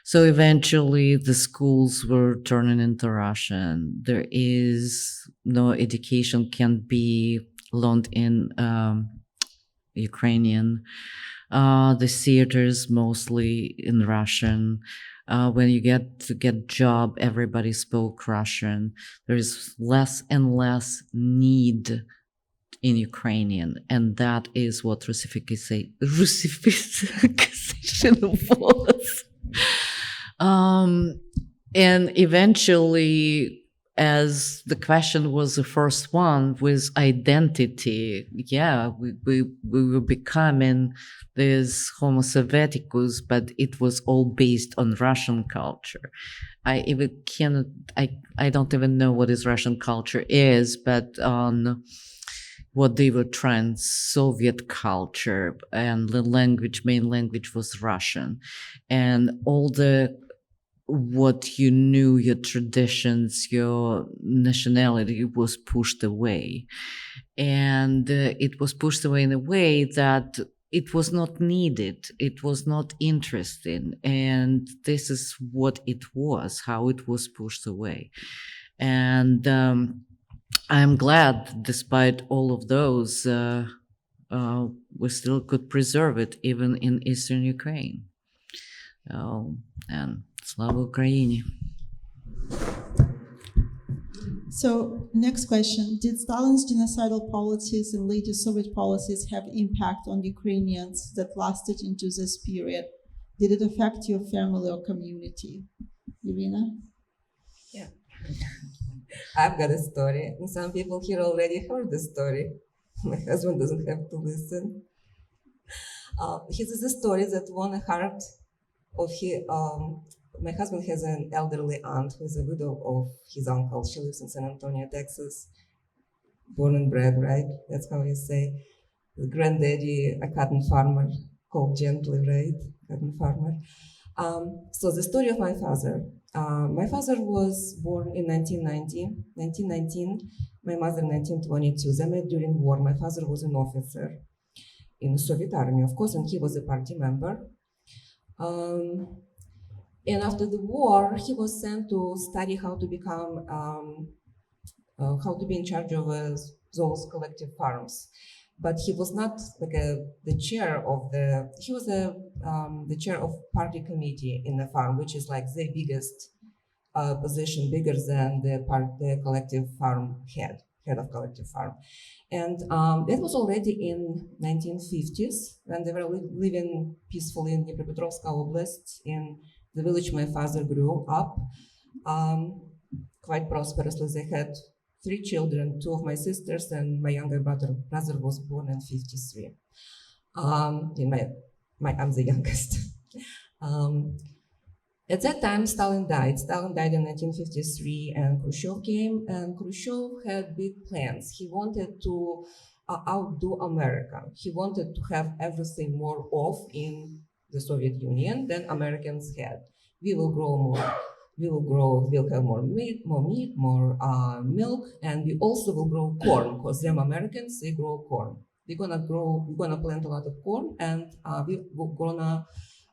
So eventually the schools were turning into Russian. There is no education can be learned in Ukrainian. The theaters mostly in Russian. When you get job, everybody spoke Russian. There is less and less need in Ukrainian, and that is what Russification was. And eventually, as the question was the first one with identity, we were becoming this Homo Sovieticus, but it was all based on Russian culture. I don't even know what is Russian culture is, but on what they were trans-Soviet culture, and the main language was Russian, and all what you knew, your traditions, your nationality was pushed away. And it was pushed away in a way that it was not needed. It was not interesting. And this is what it was, how it was pushed away. And I'm glad, despite all of those, we still could preserve it, even in Eastern Ukraine. And Slava Ukraini. So, next question. Did Stalin's genocidal policies and later Soviet policies have impact on Ukrainians that lasted into this period? Did it affect your family or community? Irina? Yeah. I've got a story, and some people here already heard the story. My husband doesn't have to listen. This is a story that won the heart of his. My husband has an elderly aunt who is a widow of his uncle. She lives in San Antonio, Texas. Born and bred, right? That's how you say. The granddaddy, a cotton farmer, called gently, right? Cotton farmer. So the story of my father. My father was born in 1919, my mother in 1922. They met during war. My father was an officer in the Soviet army, of course, and he was a party member. And after the war, he was sent to study how to become, how to be in charge of those collective farms. But he was not like the chair of he was the chair of party committee in the farm, which is like the biggest position, bigger than the collective farm head of collective farm. And that was already in 1950s, when they were living peacefully in Dnipropetrovsk Oblast, in the village my father grew up, quite prosperously. They had 3 children, 2 of my sisters, and my younger brother was born in 53. I'm the youngest. At that time, Stalin died. Stalin died in 1953, and Khrushchev came, and Khrushchev had big plans. He wanted to outdo America. He wanted to have everything more off in the Soviet Union than Americans had. We will grow more. We'll have more meat, more milk, and we also will grow corn, because them Americans, they grow corn. We're gonna plant a lot of corn, and we're gonna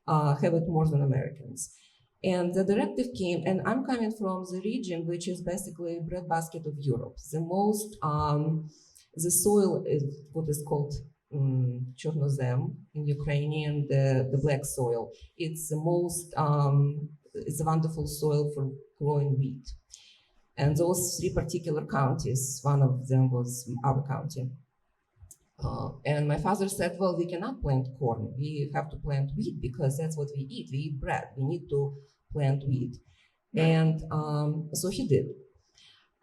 have it more than Americans. And the directive came, and I'm coming from the region which is basically breadbasket of Europe. The most, the soil is what is called chernozem in Ukrainian, the black soil. It's the most, it's a wonderful soil for growing wheat. And those three particular counties, one of them was our county. And my father said, well, we cannot plant corn. We have to plant wheat because that's what we eat. We eat bread. We need to plant wheat. And so he did.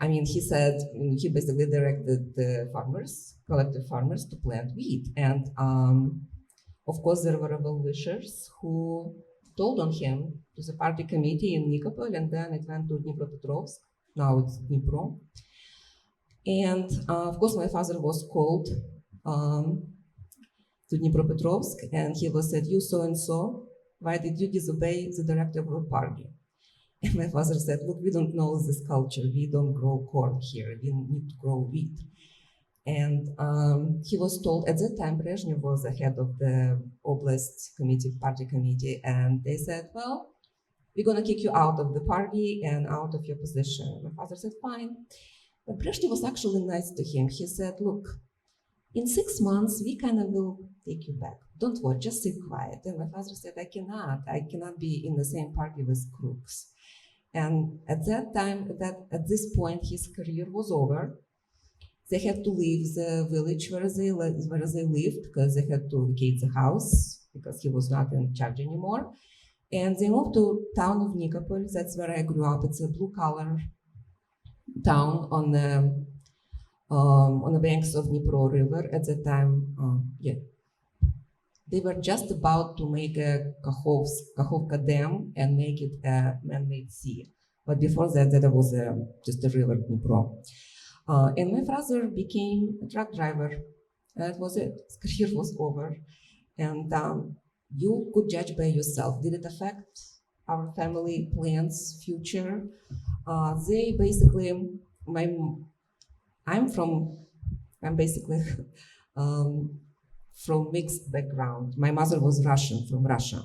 I mean, he said, he basically directed the farmers, collective farmers, to plant wheat. And of course, there were well-wishers who told on him to the party committee in Nikopol, and then it went to Dnipropetrovsk. Now it's Dnipro. And of course, my father was called to Dnipropetrovsk, and he was said, you so-and-so, why did you disobey the directive of the party? And my father said, look, we don't know this culture. We don't grow corn here. We need to grow wheat. And he was told, at that time, Brezhnev was the head of the Oblast committee, party committee, and they said, well, we're going to kick you out of the party and out of your position. My father said, fine. But Brezhnev was actually nice to him. He said, look, in 6 months, we kind of will take you back. Don't worry, just sit quiet. And my father said, I cannot be in the same party with crooks. And at that time, at this point, his career was over. They had to leave the village where they lived because they had to vacate the house because he was not in charge anymore. And they moved to town of Nikopol. That's where I grew up. It's a blue-collar town on the banks of Dnipro River. At that time, they were just about to make a Kakhovka Dam and make it a man-made sea. But before that, there was just a river, Dnipro. And my father became a truck driver. That was it. His career was over. And you could judge by yourself. Did it affect our family plans, future? They basically, I'm basically from mixed background. My mother was Russian, from Russia,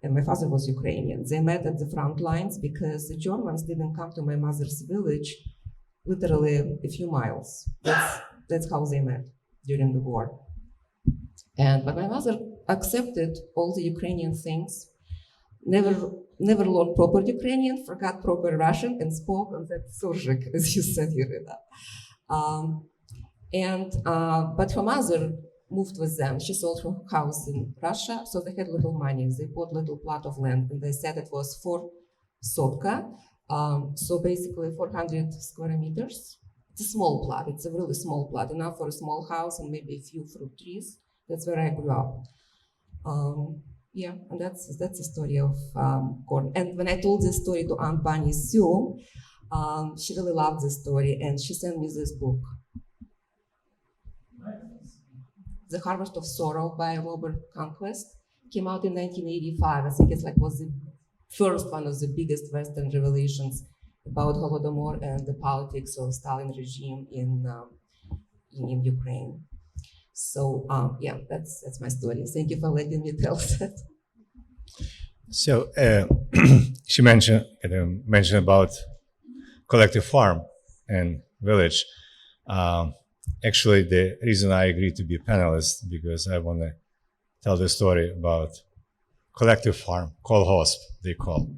and my father was Ukrainian. They met at the front lines because the Germans didn't come to my mother's village literally a few miles. That's how they met during the war. But my mother accepted all the Ukrainian things, never learned proper Ukrainian, forgot proper Russian, and spoke on that surjik, as you said, Irina. But her mother moved with them. She sold her house in Russia, so they had little money. They bought little plot of land, and they said it was 4 sotka, so basically 400 square meters. It's a small plot. It's a really small plot, enough for a small house and maybe a few fruit trees. That's where I grew up. And that's the story of corn. And when I told this story to Aunt Bunny Sue, she really loved this story, and she sent me this book, The Harvest of Sorrow by Robert Conquest. Came out in 1985. I think it's was the first one of the biggest Western revelations about Holodomor and the politics of Stalin regime in Ukraine. So that's my story. Thank you for letting me tell that. So she mentioned about collective farm and village. Actually, the reason I agreed to be a panelist because I want to tell the story about collective farm, kolhosp they call.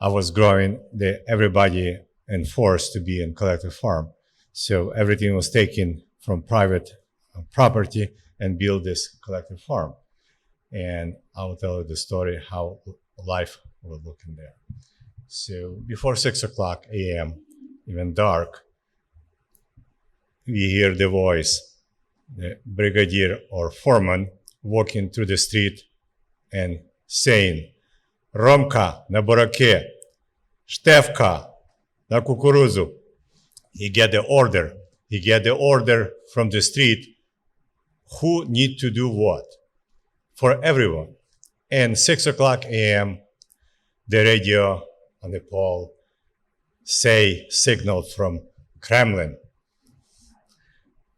I was growing everybody enforced to be in collective farm, so everything was taken from private property and build this collective farm. And I will tell you the story how life will look in there. So before 6 o'clock a.m., even dark, we hear the voice, the brigadier or foreman walking through the street and saying, Romka na buraке, Shtefka na kukuruzu. He get the order from the street who need to do what for everyone. And 6 o'clock a.m., the radio on the pole signal from Kremlin.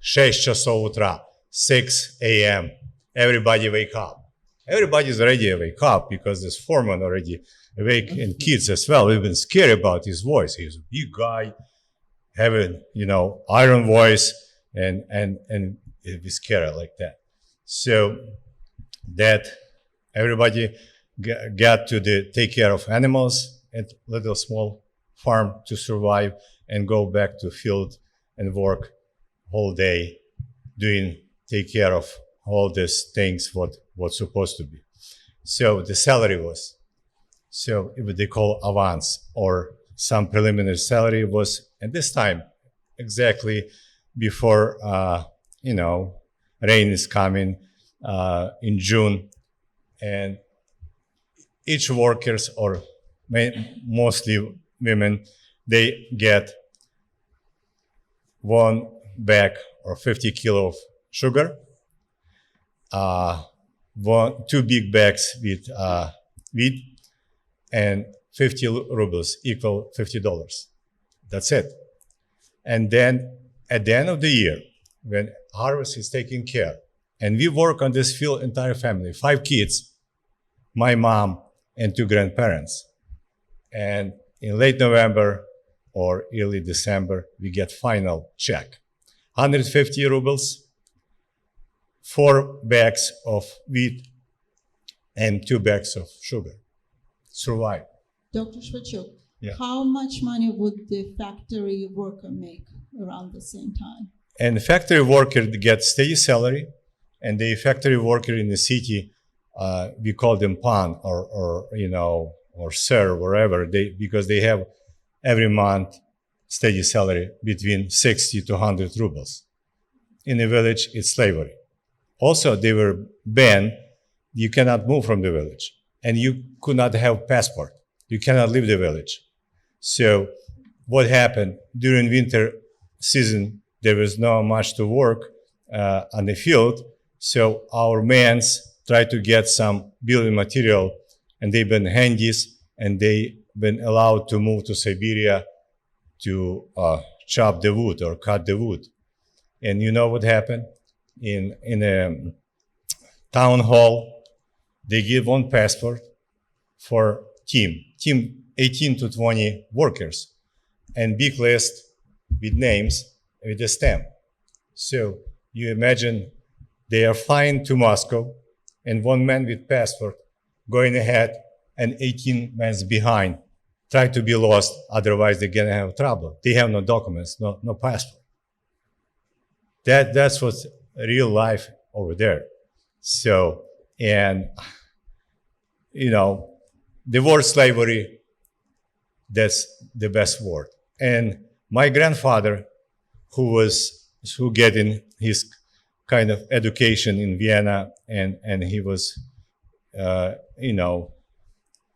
6 часов утра, 6 a.m., everybody wake up. Everybody's already wake up because this foreman already awake, and kids as well. We've been scared about his voice. He's a big guy, having, iron voice, and be scared like that. So that everybody got to take care of animals at little small farm to survive, and go back to field and work whole day, take care of all these things what's supposed to be. So the salary was, so what they call avance, or some preliminary salary was at this time, exactly before, rain is coming in June, and each workers, or mostly women, they get 1 bag or 50 kilo of sugar, 2 big bags with wheat, and 50 rubles equal $50. That's it. And then at the end of the year, when harvest is taken care, and we work on this field, entire family, 5 kids, my mom and 2 grandparents. And in late November or early December, we get final check. 150 rubles, 4 bags of wheat, and 2 bags of sugar. Survive. Dr. Shvachuk, Yeah. how much money would the factory worker make around the same time? And the factory worker gets steady salary, and the factory worker in the city, we call them pan or sir, wherever because they have every month steady salary between 60 to 100 rubles. In the village, it's slavery. Also, they were banned. You cannot move from the village, and you could not have passport. You cannot leave the village. So what happened during winter season, there was not much to work on the field. So our men tried to get some building material, and they've been handies, and they've been allowed to move to Siberia to chop the wood or cut the wood. And you know what happened? In a town hall, they give 1 passport for team 18 to 20 workers, and big list with names with a stamp. So you imagine they are flying to Moscow, and 1 man with passport going ahead, and 18 men behind, try to be lost, otherwise they're gonna have trouble. They have no documents, no passport. That's what's real life over there. So, and the word slavery, that's the best word. And my grandfather, who getting his kind of education in Vienna, and he was,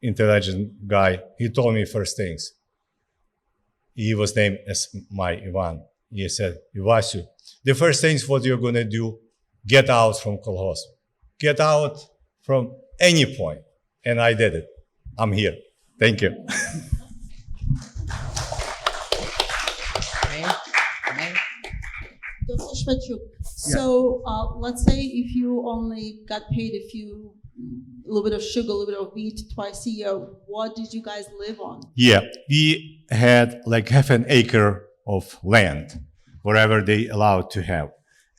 intelligent guy, he told me first things. He was named as my Ivan. He said, Ivasu, the first things what you're gonna do, get out from kolkhoz. Get out from any point. And I did it. I'm here. Thank you. Dr. Shvachuk, so let's say if you only got paid a little bit of sugar, a little bit of wheat twice a year, what did you guys live on? Yeah, we had like half an acre of land, wherever they allowed to have.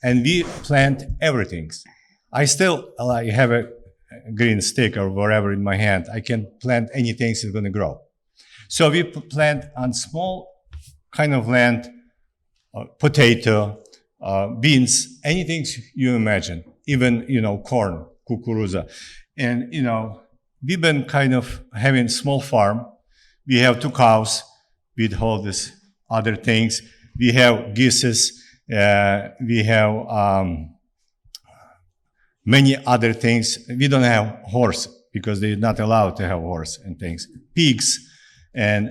And we plant everything. I still have a green stick or whatever in my hand. I can plant anything that's going to grow. So we plant on small kind of land, potato, beans, anything you imagine, even, corn, kukuruza. And, we've been kind of having small farm. We have 2 cows with all these other things. We have geese. We have many other things. We don't have horse because they're not allowed to have horse and things. Pigs and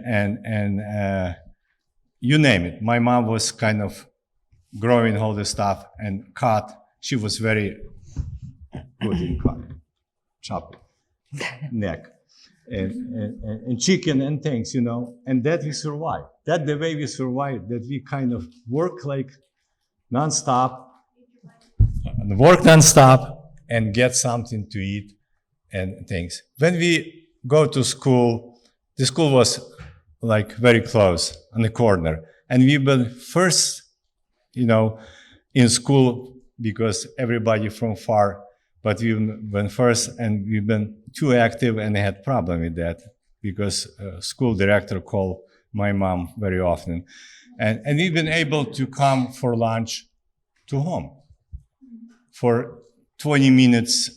you name it. My mom was kind of growing all this stuff, and cut. She was very good in cut, chop neck, and chicken and things, and that we survived. That the way we survived, that we kind of work like nonstop, and get something to eat and things. When we go to school, the school was like very close on the corner, and we've been first, in school because everybody from far, but we went first, and we've been too active, and I had problem with that because school director called my mom very often. And we've been able to come for lunch to home for 20 minutes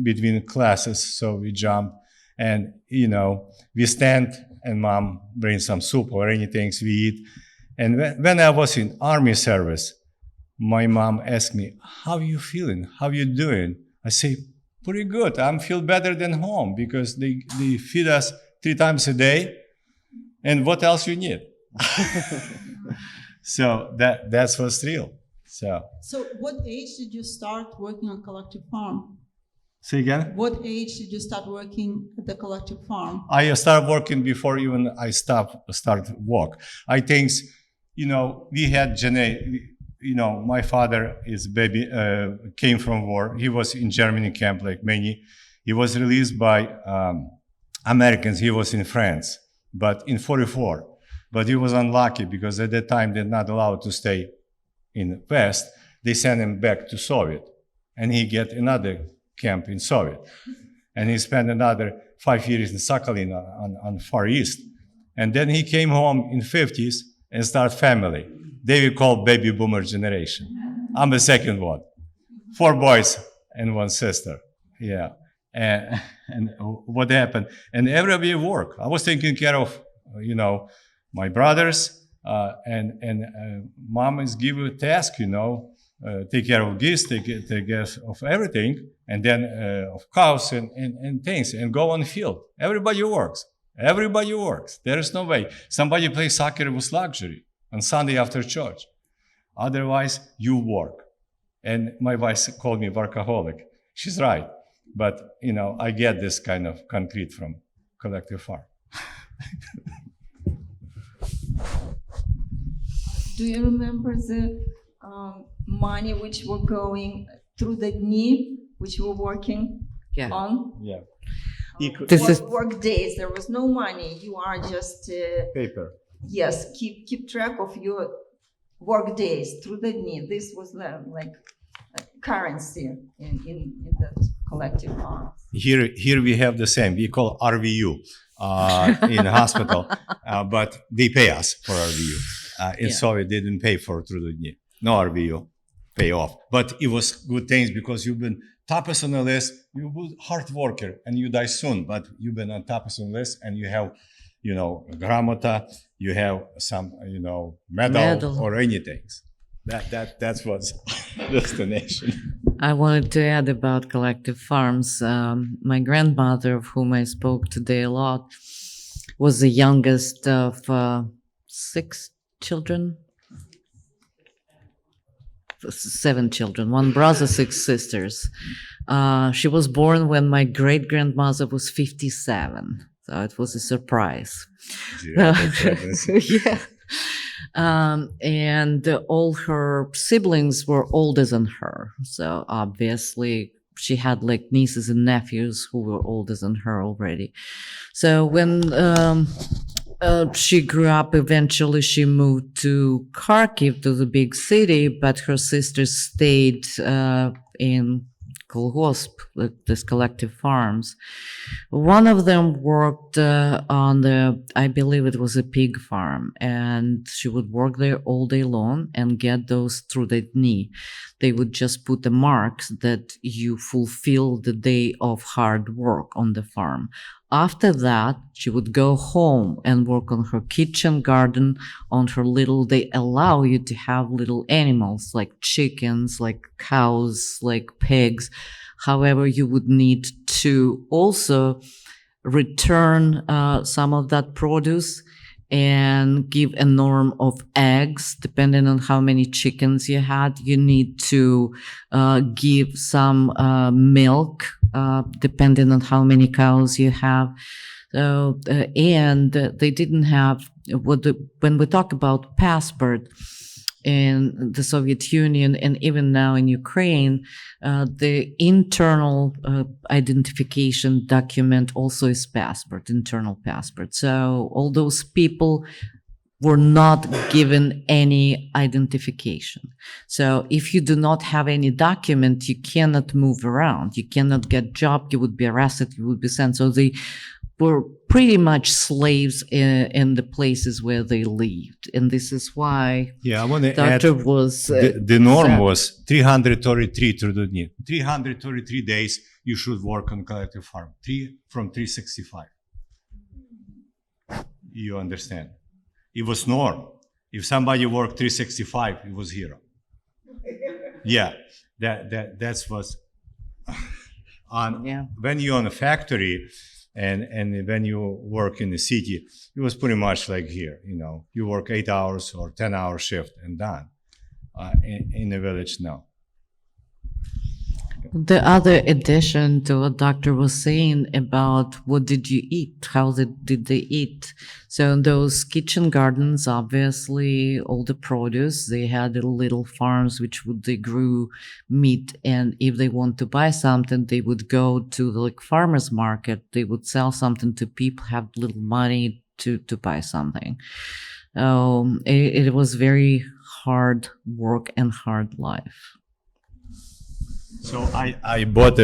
between classes. So we jump and, we stand and mom brings some soup or anything we eat. And when I was in army service, my mom asked me, how you feeling? How you doing? I say, pretty good. I feel better than home because they feed us 3 times a day. And what else you need? So that's what's real. So what age did you start working on collective farm? say again? What age did you start working at the collective farm? I started working before even I start work. I think, we had my father is came from war. He was in Germany camp like many. He was released by Americans. He was in France, but in 44. But he was unlucky because at that time they're not allowed to stay in West. They sent him back to Soviet, and he get another camp in Soviet. And he spent another 5 years in Sakhalin on Far East. And then he came home in 50s and start family. They will call baby boomer generation. I'm the second one. 4 boys and 1 sister. Yeah. And what happened? And everybody work. I was taking care of, my brothers, and mom is give a task, take care of this, take care of everything, and then of cows and things, and go on the field. Everybody works. Everybody works. There is no way. Somebody plays soccer with luxury on Sunday after church. Otherwise, you work. And my wife called me workaholic. She's right. But, I get this kind of concrete from collective farm. Do you remember the money which were going through the Dnipropetrovsk, which were working Yeah. on? Yeah. Work days. There was no money. You are just Paper. yes. Keep track of your work days through the Dnipropetrovsk. This was like currency in that collective farm. Here we have the same. We call RVU in hospital, but they pay us for RVU. In Soviet, they didn't pay for through the Dnipropetrovsk. No RVU, pay off. But it was good things because you've been toughest on the list. You're a hard worker and you die soon, but you've been on toughest on the list and you have, gramota, you have some, medal or anything. That's what's destination. I wanted to add about collective farms. My grandmother, of whom I spoke today a lot, was the youngest of 6 children. 7 children, 1 brother, 6 sisters. She was born when my great-grandmother was 57. So it was a surprise. Yeah. And all her siblings were older than her. So obviously she had like nieces and nephews who were older than her already. So when she grew up, eventually she moved to Kharkiv, to the big city, but her sisters stayed in kolgosp, these collective farms. One of them worked on I believe it was a pig farm, and she would work there all day long and get those through the Dni. They would just put the marks that you fulfill the day of hard work on the farm. After that, she would go home and work on her kitchen garden, on her they allow you to have little animals like chickens, like cows, like pigs. However, you would need to also return some of that produce and give a norm of eggs, depending on how many chickens you had. You need to give some milk, depending on how many cows you have. So, and they didn't have when we talk about passport in the Soviet Union and even now in Ukraine, the internal identification document also is passport, internal passport. So all those people were not given any identification. So if you do not have any document, you cannot move around. You cannot get job. You would be arrested. You would be sent. So they were pretty much slaves in the places where they lived. And this is why Yeah, I want to add, Dr. was... the norm sad. was 333 trudodni. 333 days you should work on collective farm. From 365. You understand? It was norm. If somebody worked 365, it was hero. Yeah, that's was on. Yeah. When you're on a factory and when you work in the city, it was pretty much like here. You know, you work 8 hours or 10-hour shift and done. In the village, no. The other addition to what Doctor was saying about what did you eat, how did they eat. So in those kitchen gardens, obviously all the produce, they had little farms they grew meat, and if they want to buy something, they would go to the farmer's market. They would sell something to people, have little money to buy something. It was very hard work and hard life. So I bought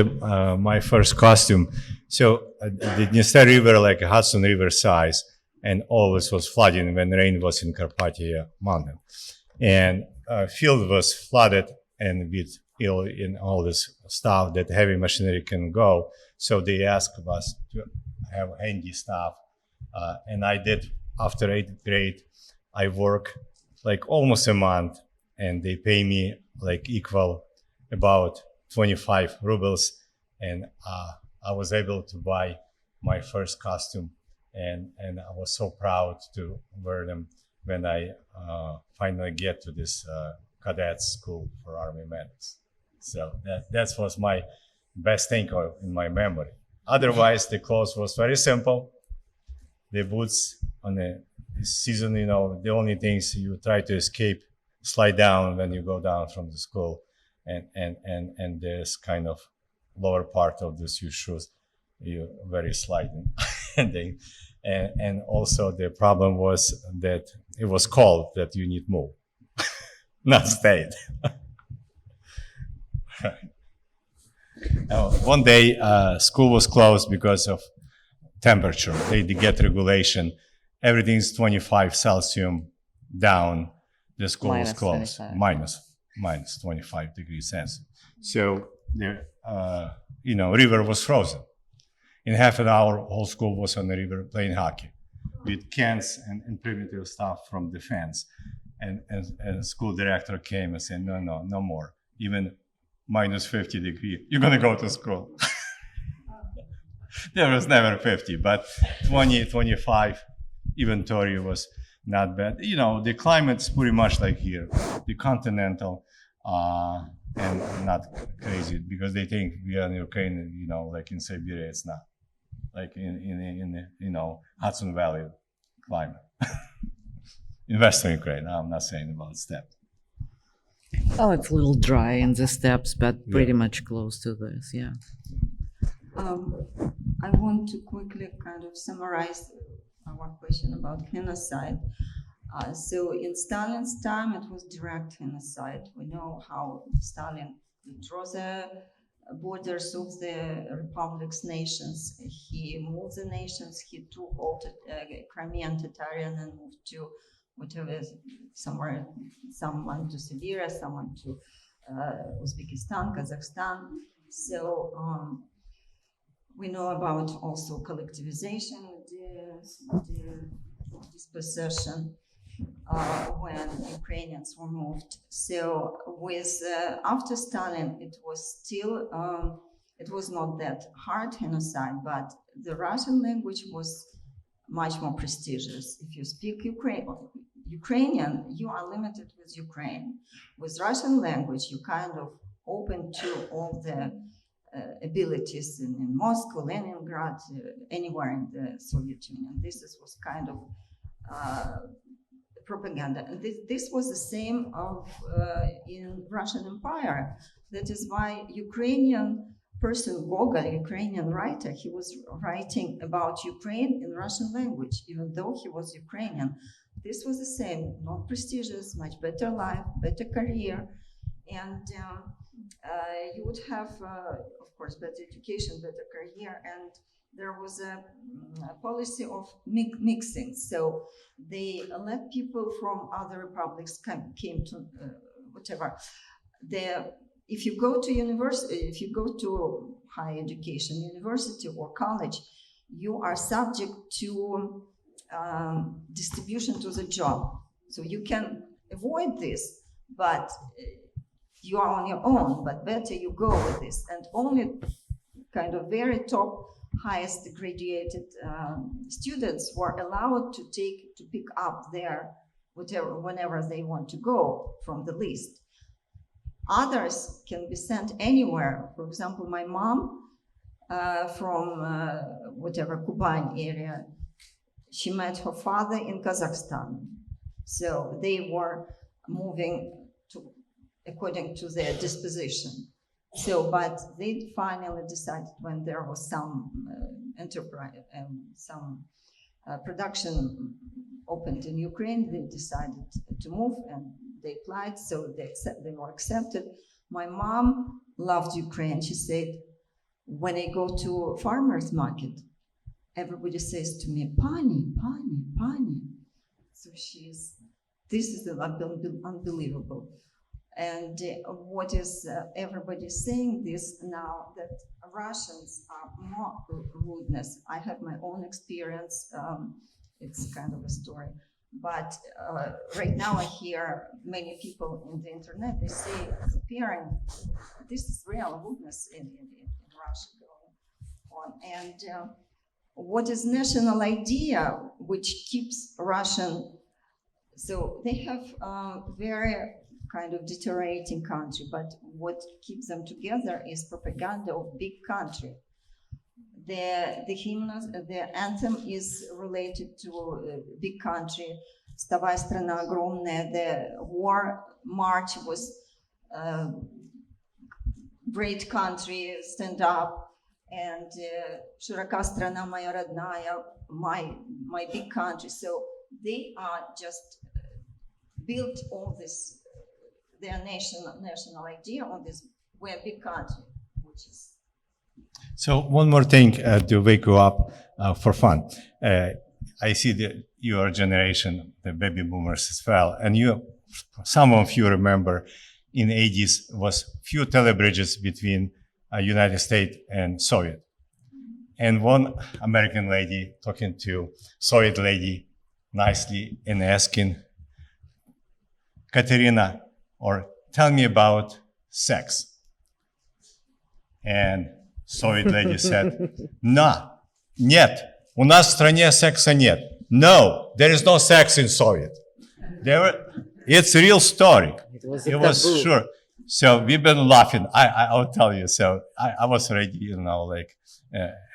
my first costume. So the Dniester River, like a Hudson River size, and always was flooding when rain was in Carpathia mountain. And field was flooded and with in all this stuff that heavy machinery can go. So they asked us to have handy stuff. And I did, after 8th grade, I work like almost a month, and they pay me like equal about 25 rubles, and I was able to buy my first costume, and I was so proud to wear them when I finally get to this cadet school for Army medics. So that was my best thing in my memory. Otherwise, the clothes was very simple. The boots on the season, you know, the only things you try to escape, slide down when you go down from the school. And this kind of lower part of the shoes, you very sliding. and also the problem was that it was cold, that you need move, not stayed. One day, school was closed because of temperature. They get regulation. Everything's 25 Celsius down. The school was closed. 25. Minus 25 degrees Celsius. So the river was frozen. In half an hour, whole school was on the river playing hockey with cans and primitive stuff from the fence. And school director came and said, no more. Even minus 50 degrees, you're gonna go to school. There was never 50, but 20, 25, even Tori was not bad. You know, the climate's pretty much like here, the continental, and not crazy, because they think we are in Ukraine, you know, like in Siberia, it's not. Like in the, Hudson Valley climate. In Western Ukraine, I'm not saying about steppe. Oh, it's a little dry in the steppes, but pretty much close to this, yeah. I want to quickly kind of summarize our question about genocide. So in Stalin's time, it was direct genocide. We know how Stalin drew the borders of the republic's nations. He moved the nations. He took all Crimean Tatarian and moved to whatever, somewhere, someone to Siberia, someone to Uzbekistan, Kazakhstan. So we know about also collectivization, the dispossession when Ukrainians were moved. So with after Stalin, it was still it was not that hard genocide, but the Russian language was much more prestigious. If you speak Ukrainian, you are limited with Ukraine. With Russian language, you kind of open to all the abilities in Moscow, Leningrad, anywhere in the Soviet Union. This was kind of propaganda. And this was the same in Russian Empire. That is why Ukrainian person, Gogol, Ukrainian writer, he was writing about Ukraine in Russian language, even though he was Ukrainian. This was the same, not prestigious, much better life, better career, and you would have, of course, better education, better career, and there was a policy of mixing. So they let people from other republics came to whatever. If you go to university, if you go to higher education, university or college, you are subject to distribution to the job. So you can avoid this, but you are on your own, but better you go with this. And only kind of very top, highest graduated students were allowed to pick up their whenever they want to go from the list. Others can be sent anywhere. For example, my mom from whatever Kuban area, she met her father in Kazakhstan. So they were moving according to their disposition. So, but they finally decided when there was some enterprise, some production opened in Ukraine, they decided to move and they applied, so they were accepted. My mom loved Ukraine. She said, when I go to a farmer's market, everybody says to me, Pani, Pani, Pani. So this is unbelievable. And what is everybody saying this now, that Russians are more rudeness. I have my own experience. It's kind of a story. But right now I hear many people in the internet, they say, comparing, this is real rudeness in Russia going on. And what is national idea which keeps Russian, so they have very kind of deteriorating country, but what keeps them together is propaganda of big country. The hymn, the anthem is related to a big country. Вставай, страна огромная. The war march was great country, stand up. And широка страна моя родная, my big country. So they are just built all this, their national idea on this, we're a big country, which is. So one more thing to wake you up for fun. I see that your generation, the baby boomers as well, and some of you remember in the 80s was few telebridges between United States and Soviet. And one American lady talking to Soviet lady nicely and asking, Katerina, or tell me about sex. And Soviet lady said, нет, у нас в стране секса нет. No, there is no sex in Soviet. It's a real story. It was sure. So we've been laughing. I'll tell you. So I was already,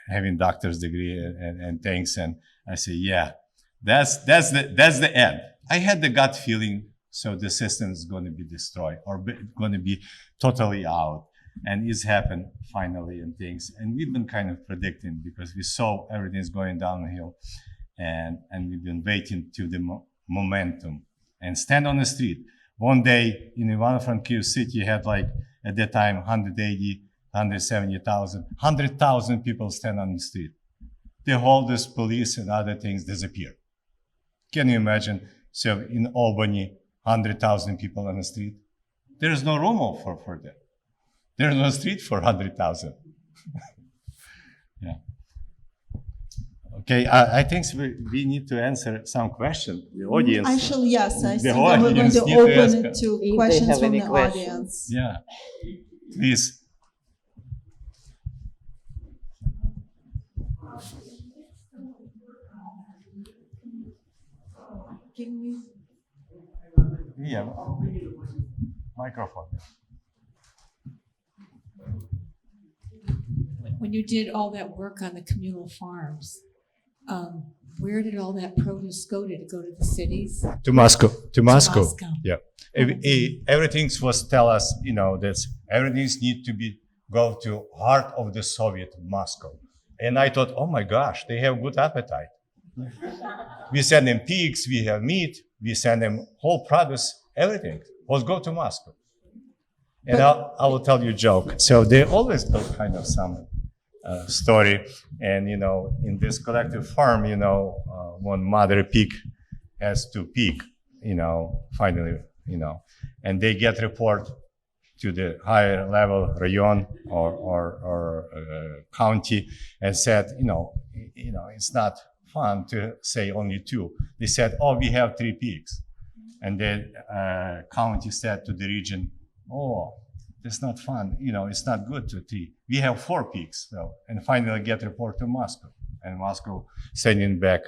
having doctor's degree and things. And I say, yeah, that's the end. I had the gut feeling. So the system is going to be destroyed or going to be totally out. And it's happened finally and things. And we've been kind of predicting because we saw everything's going downhill. And we've been waiting to the momentum and stand on the street. One day in Ivano-Frankivsk city had at that time 180, 170,000, 100,000 people stand on the street. The whole this police and other things disappear. Can you imagine? So in Albany, 100,000 people on the street. There's no room for that. There's no street for 100,000. Yeah. Okay, I think we need to answer some questions. The audience. Actually, yes, I think the that we're going to audience need to open ask it to if they questions have from any the questions. audience. Yeah, please. Can we? Yeah, microphone. When you did all that work on the communal farms, where did all that produce go? Did it go to the cities? To Moscow. To Moscow. Moscow. Yeah. Everything was tell us, that everything need to be go to heart of the Soviet Moscow. And I thought, oh my gosh, they have good appetite. We send them pigs, we have meat, we send them whole products, everything. Let's go to Moscow. And I will tell you a joke. So they always tell kind of some story. And, in this collective farm, one mother pig has to pig, finally, and they get report to the higher level rayon or county and said, it's not fun to say only 2. They said, oh, we have 3 pigs. And then county said to the region, oh, that's not fun. It's not good to 3. We have 4 pigs. So, and finally get report to Moscow. And Moscow sending back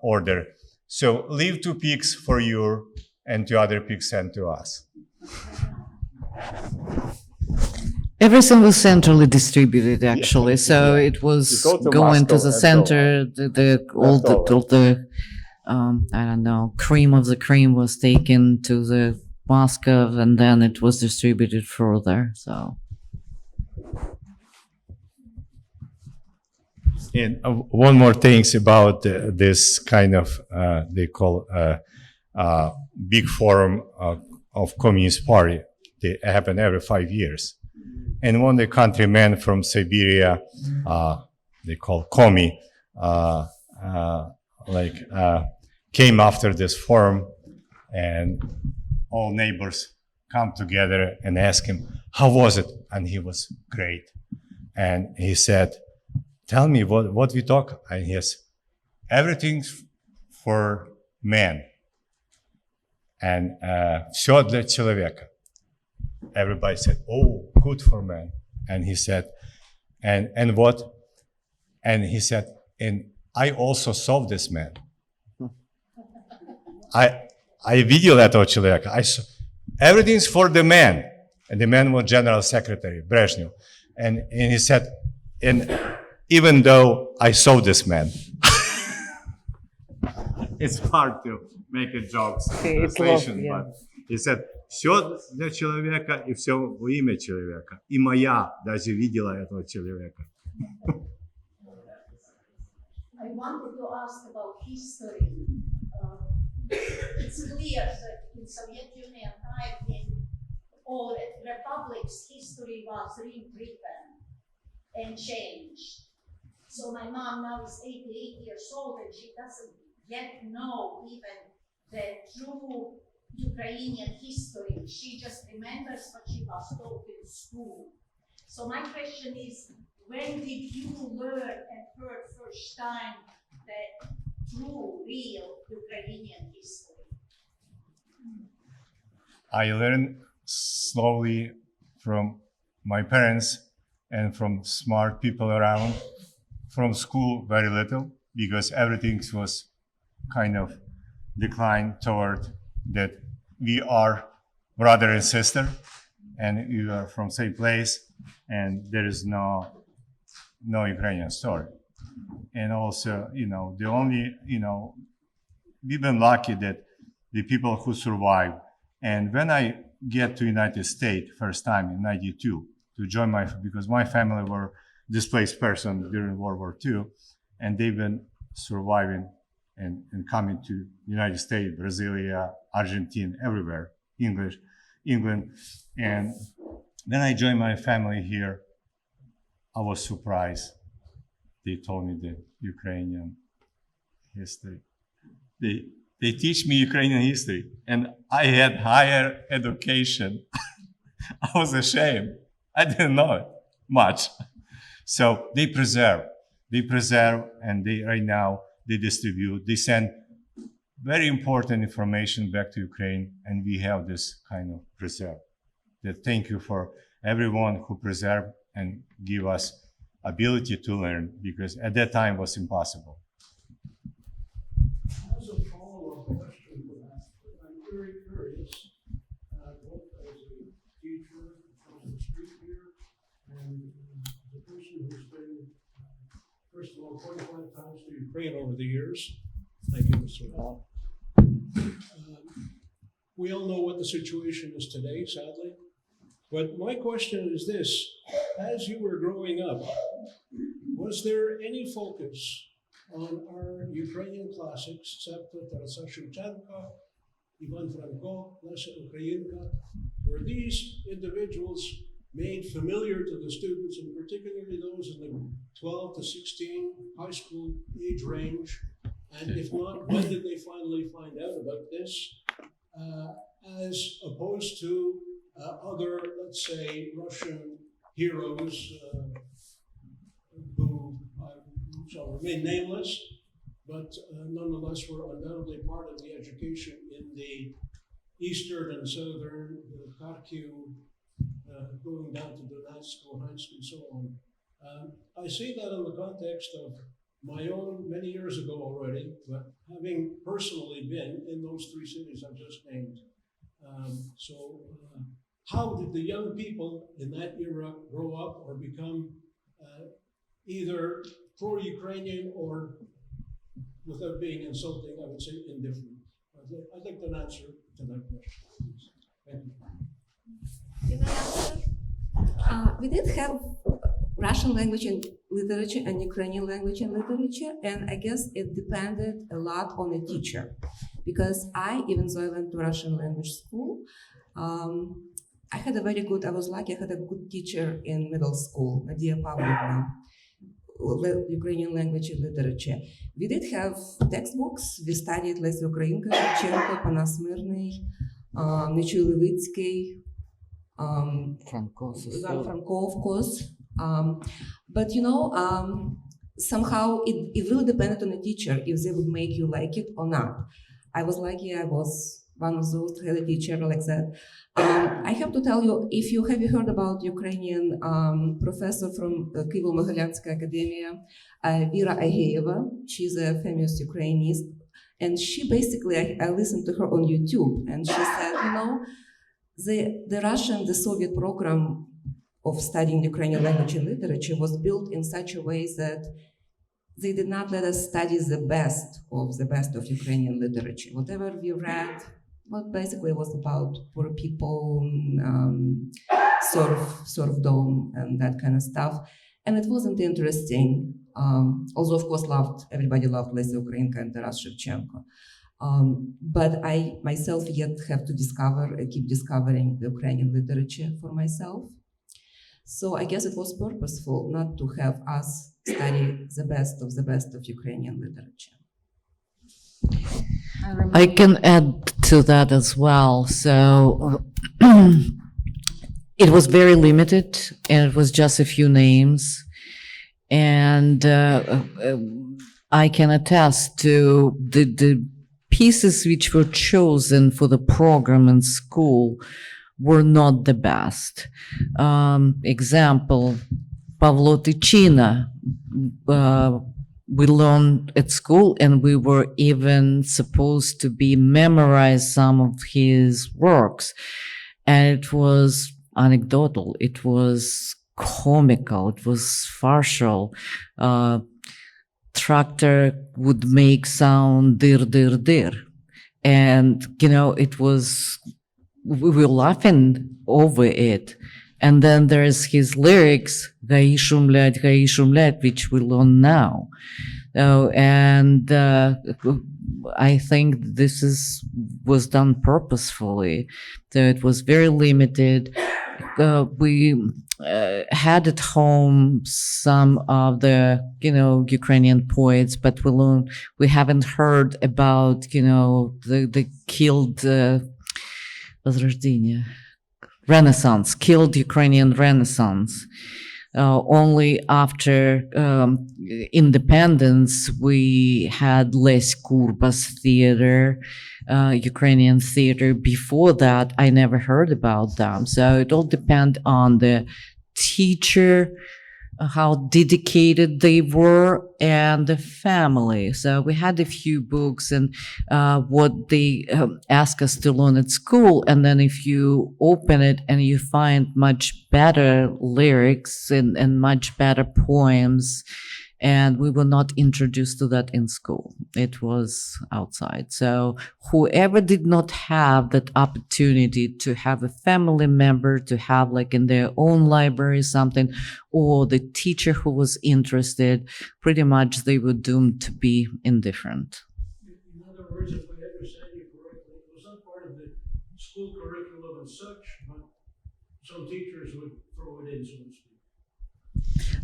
order. So leave 2 pigs for you and 2 other pigs sent to us. Everything was centrally distributed, actually. So it was You go to going to Moscow the and so center. All the I don't know, cream of the cream was taken to the Moscow, and then it was distributed further. So. And one more thing about this kind of, they call big forum of Communist Party. They happen every 5 years. And one of the countrymen from Siberia, they call Komi, came after this forum, and all neighbors come together and ask him, how was it? And he was great. And he said, tell me what we talk. And he says, everything's for men. And все для человека. Everybody said, oh, good for men. And he said, and what? And he said, and I also saw this man. I видел этого человека. Everything's for the man. And the man was General Secretary, Brezhnev. And he said, and even though I saw this man. It's hard to make a joke translation, but he said, все для человека и все во имя человека. И моя даже видела этого человека. I wanted to ask about history. It's clear that in Soviet Union time, in all republics, history was rewritten and changed. So my mom now is 88 years old and she doesn't yet know even the true Ukrainian history. She just remembers what she was taught in school. So my question is, when did you learn and heard first time the true, real Ukrainian history? I learned slowly from my parents and from smart people around. From school, very little, because everything was kind of declined toward that we are brother and sister, and we are from same place, and there is no Ukrainian story. And also, the only, we've been lucky that the people who survived. And when I get to United States first time in '92 to join because my family were displaced person during World War II, and they've been surviving and coming to United States, Brasilia, Argentina, everywhere, England. And when I joined my family here, I was surprised. They told me the Ukrainian history. They teach me Ukrainian history, and I had higher education. I was ashamed. I didn't know it much. So they preserve, and right now they distribute. They send very important information back to Ukraine, and we have this kind of preserve. That thank you for everyone who preserve and give us ability to learn, because at that time it was impossible. As a follow-up question to that, I'm very curious, both as a teacher on the street here and the person who's been, first of all, 45 times to Ukraine over the years. Thank you, Mr. Hall. We all know what the situation is today, sadly. But my question is this: as you were growing up, was there any focus on our Ukrainian classics, except Tarasa Shevchenko, Ivan Franko, Lesa Ukrainka? Were these individuals made familiar to the students, and particularly those in the 12 to 16 high school age range? And if not, when did they finally find out about this? As opposed to other, let's say, Russian heroes who shall remain nameless, but nonetheless were undoubtedly part of the education in the eastern and southern Kharkiv, going down to Donetsk, Luhansk, and so on. I see that in the context of my own many years ago already, but having personally been in those three cities I've just named. How did the young people in that era grow up or become either pro-Ukrainian or, without being insulting, I would say indifferent? I'd like an answer to that question, please. Thank you. Can I answer? We did have Russian language and literature and Ukrainian language and literature, and I guess it depended a lot on the teacher. Because even though I went to Russian language school, I was lucky, I had a good teacher in middle school, Nadia Pavlovna, Ukrainian language and literature. We did have textbooks. We studied Lesa Ukrainka, Shevchenko, Panas Mirny, Nechul Levitsky, Franco, of course. But somehow it really depended on the teacher if they would make you like it or not. I was lucky I was one of those who had a teacher like that. I have to tell you, have you heard about Ukrainian professor from Kyiv-Mogilyanska Academia, Vera Ageyeva? She's a famous Ukrainist. And she basically, I listened to her on YouTube, and she said, the Soviet program of studying Ukrainian language and literature was built in such a way that they did not let us study the best of Ukrainian literature. Whatever we read, basically was about poor people, serfdom, and that kind of stuff. And it wasn't interesting. Although, of course, everybody loved Lesa Ukrainka and Taras Shevchenko. But I myself yet have to keep discovering the Ukrainian literature for myself. So I guess it was purposeful not to have us study the best of Ukrainian literature. I can add to that as well. So it was very limited, and it was just a few names. And I can attest to the pieces which were chosen for the program in school were not the best. Example, Pavlo Tychina. We learned at school, and we were even supposed to memorize some of his works. And it was anecdotal. It was comical. It was farcical. Tractor would make sound dir, dir, dir. And, we were laughing over it. And then there's his lyrics, Gai shumlet, which we learn now. I think this was done purposefully. So it was very limited. We had at home some of the, Ukrainian poets, but we haven't heard about, the killed killed Ukrainian Renaissance. Only after independence, we had Les Kurbas theater, Ukrainian theater. Before that, I never heard about them. So it all depends on the teacher, how dedicated they were, and the family. So we had a few books and what they asked us to learn at school. And then if you open it and you find much better lyrics and much better poems And we were not introduced to that in school. It was outside. So whoever did not have that opportunity to have a family member, to have like in their own library something, or the teacher who was interested, pretty much they were doomed to be indifferent. In other words, if I understand you correctly, it was not part of the school curriculum as such, but some teachers would throw it in, so to speak.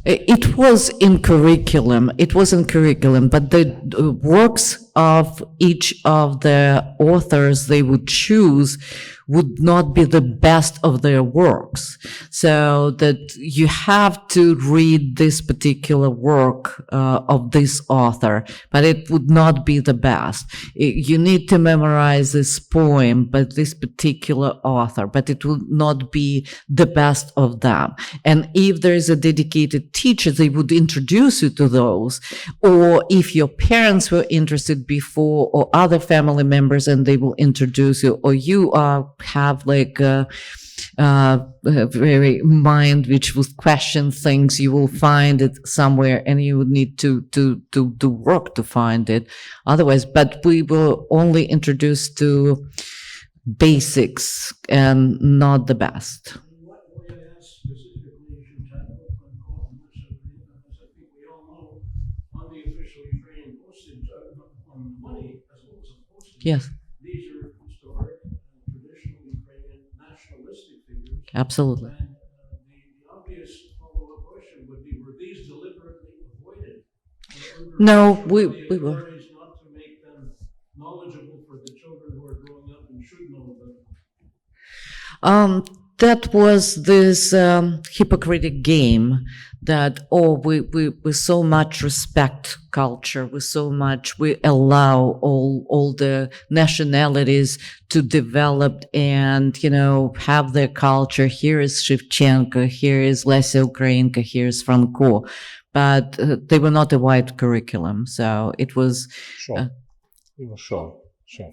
It was in curriculum. It was in curriculum, but the works of each of the authors they would choose would not be the best of their works. So that you have to read this particular work of this author, but it would not be the best. You need to memorize this poem by this particular author, but it will not be the best of them. And if there is a dedicated teacher, they would introduce you to those. Or if your parents were interested before, or other family members, and they will introduce you, or you have like a very mind which will question things, you will find it somewhere, and you would need to do work to find it. Otherwise, but we were only introduced to basics and not the best. What I asked specifically is you tackle from Guam, which as I think we all know, on the official Ukrainian postage, on money as well as on postage. Yes, These are historic, traditional Ukrainian nationalistic figures. absolutely. And the obvious follow-up question would be, were these deliberately avoided? No, we the were. authorities not to make them knowledgeable for the children who are growing up and should know about them? That was this hypocritical game that, we so much respect culture, we allow all the nationalities to develop and, have their culture. Here is Shevchenko, here is Lesya Ukrainka, here is Franco. But they were not a wide curriculum, so it was Sure. It was sure.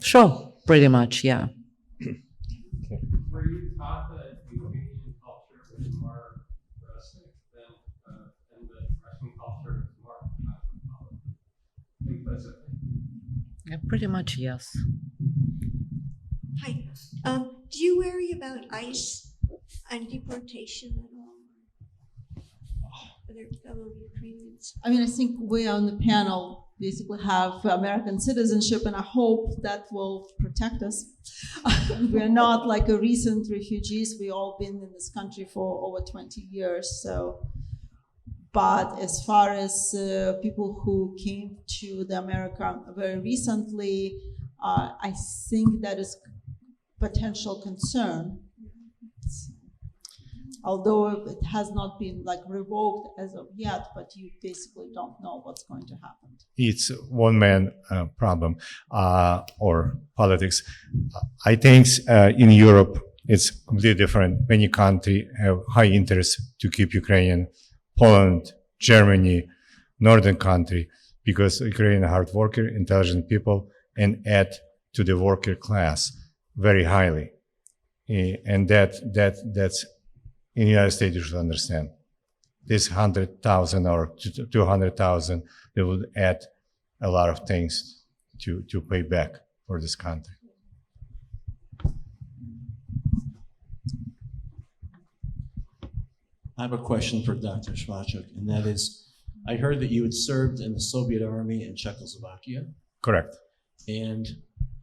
sure, pretty much, yeah. Were you taught that Ukrainian culture was more rustic than the Russian culture was more cosmopolitan, implicitly? Yeah, pretty much, yes. Hi. Do you worry about ICE and deportation at all? Other fellow Ukrainians? I mean, I think we on the panel basically have American citizenship, and I hope that will protect us. We're not like a recent refugees. We've all been in this country for over 20 years. So, but as far as people who came to the America very recently, I think that is potential concern. Although it has not been like revoked as of yet, but you basically don't know what's going to happen. It's one-man problem or politics. I think in Europe it's completely different. Many countries have high interest to keep Ukrainian, Poland, Germany, northern country, because Ukrainian hard worker, intelligent people, and add to the worker class very highly, and that's. In the United States, you should understand. This 100,000 or 200,000, they would add a lot of things to pay back for this country. I have a question for Dr. Schwachuk, and that is, I heard that you had served in the Soviet Army in Czechoslovakia. Correct. And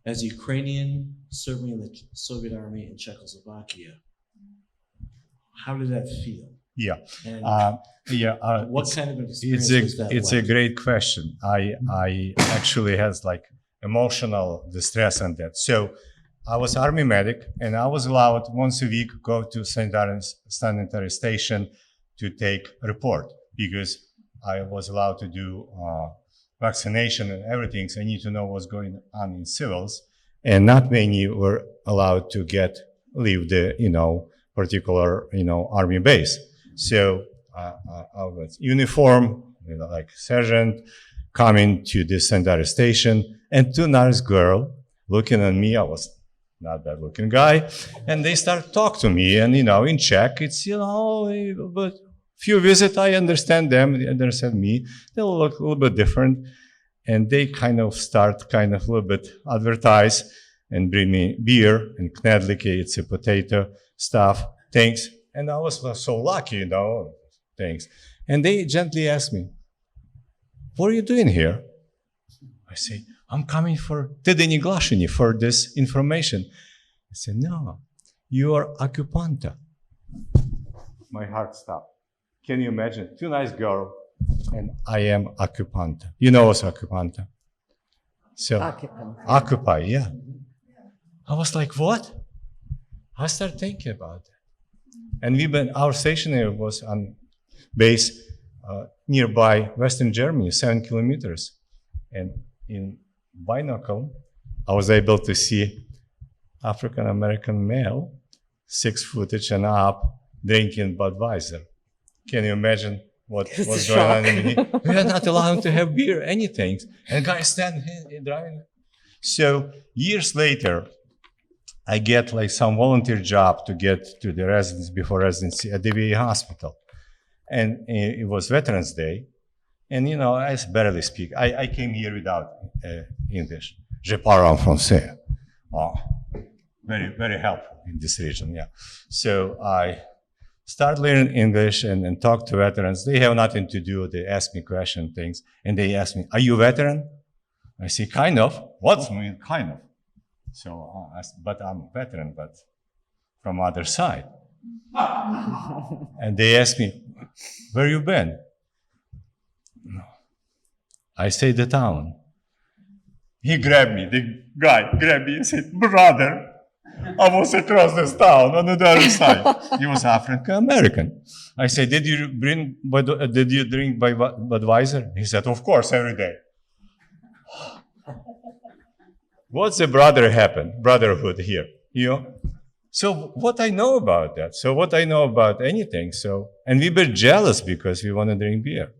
as a Ukrainian serving in the Soviet Army in Czechoslovakia, how did that feel? Yeah. And what It's, kind of experience was that it's like? a great question. I actually has like emotional distress on that. So I was Army medic, and I was allowed once a week go to sanitary station to take report, because I was allowed to do vaccination and everything. So I need to know what's going on in civils, and not many were allowed to leave the particular army base. So I was uniform, like sergeant, coming to this sanitary station, and two nice girl looking at me. I was not that looking guy, and they start talk to me, and in Czech it's but Few visit, I understand them, they understand me. They look a little bit different. And they kind of start kind of a little bit advertise and bring me beer and knedliki, it's a potato stuff, things. And I was so lucky, you know, things. And they gently asked me, what are you doing here? I say, I'm coming for for this information. I said, no, you are occupanta. My heart stopped. Can you imagine? Too nice girl, and I am occupanta. You know what's occupanta? So, occupy, yeah. I was like, what? I started thinking about it. And our stationary was on base nearby Western Germany, 7 kilometers. And in binocle, I was able to see African-American male, 6 footage and up, drinking Budweiser. Can you imagine what was going on in me? We are not allowed to have beer, anything. And guys stand here driving. So years later, I get like some volunteer job to get to the residency at the VA hospital. And it was Veterans Day. And you know, I barely speak. I came here without English. Je parle en français. Oh, very, very helpful in this region, yeah. So I start learning English and talk to veterans. They have nothing to do. They ask me question things. And they ask me, are you a veteran? I say, kind of. What mean kind of? So, but I'm a veteran, but from other side. And they ask me, where you been? I say the town. He grabbed me, the guy grabbed me and said, brother, I was across this town on the other side. He was African American. I said, did you drink Budweiser? He said, of course, every day. What's the brotherhood here? You know? So what I know about that? So what I know about anything? So, and we were jealous because we want to drink beer.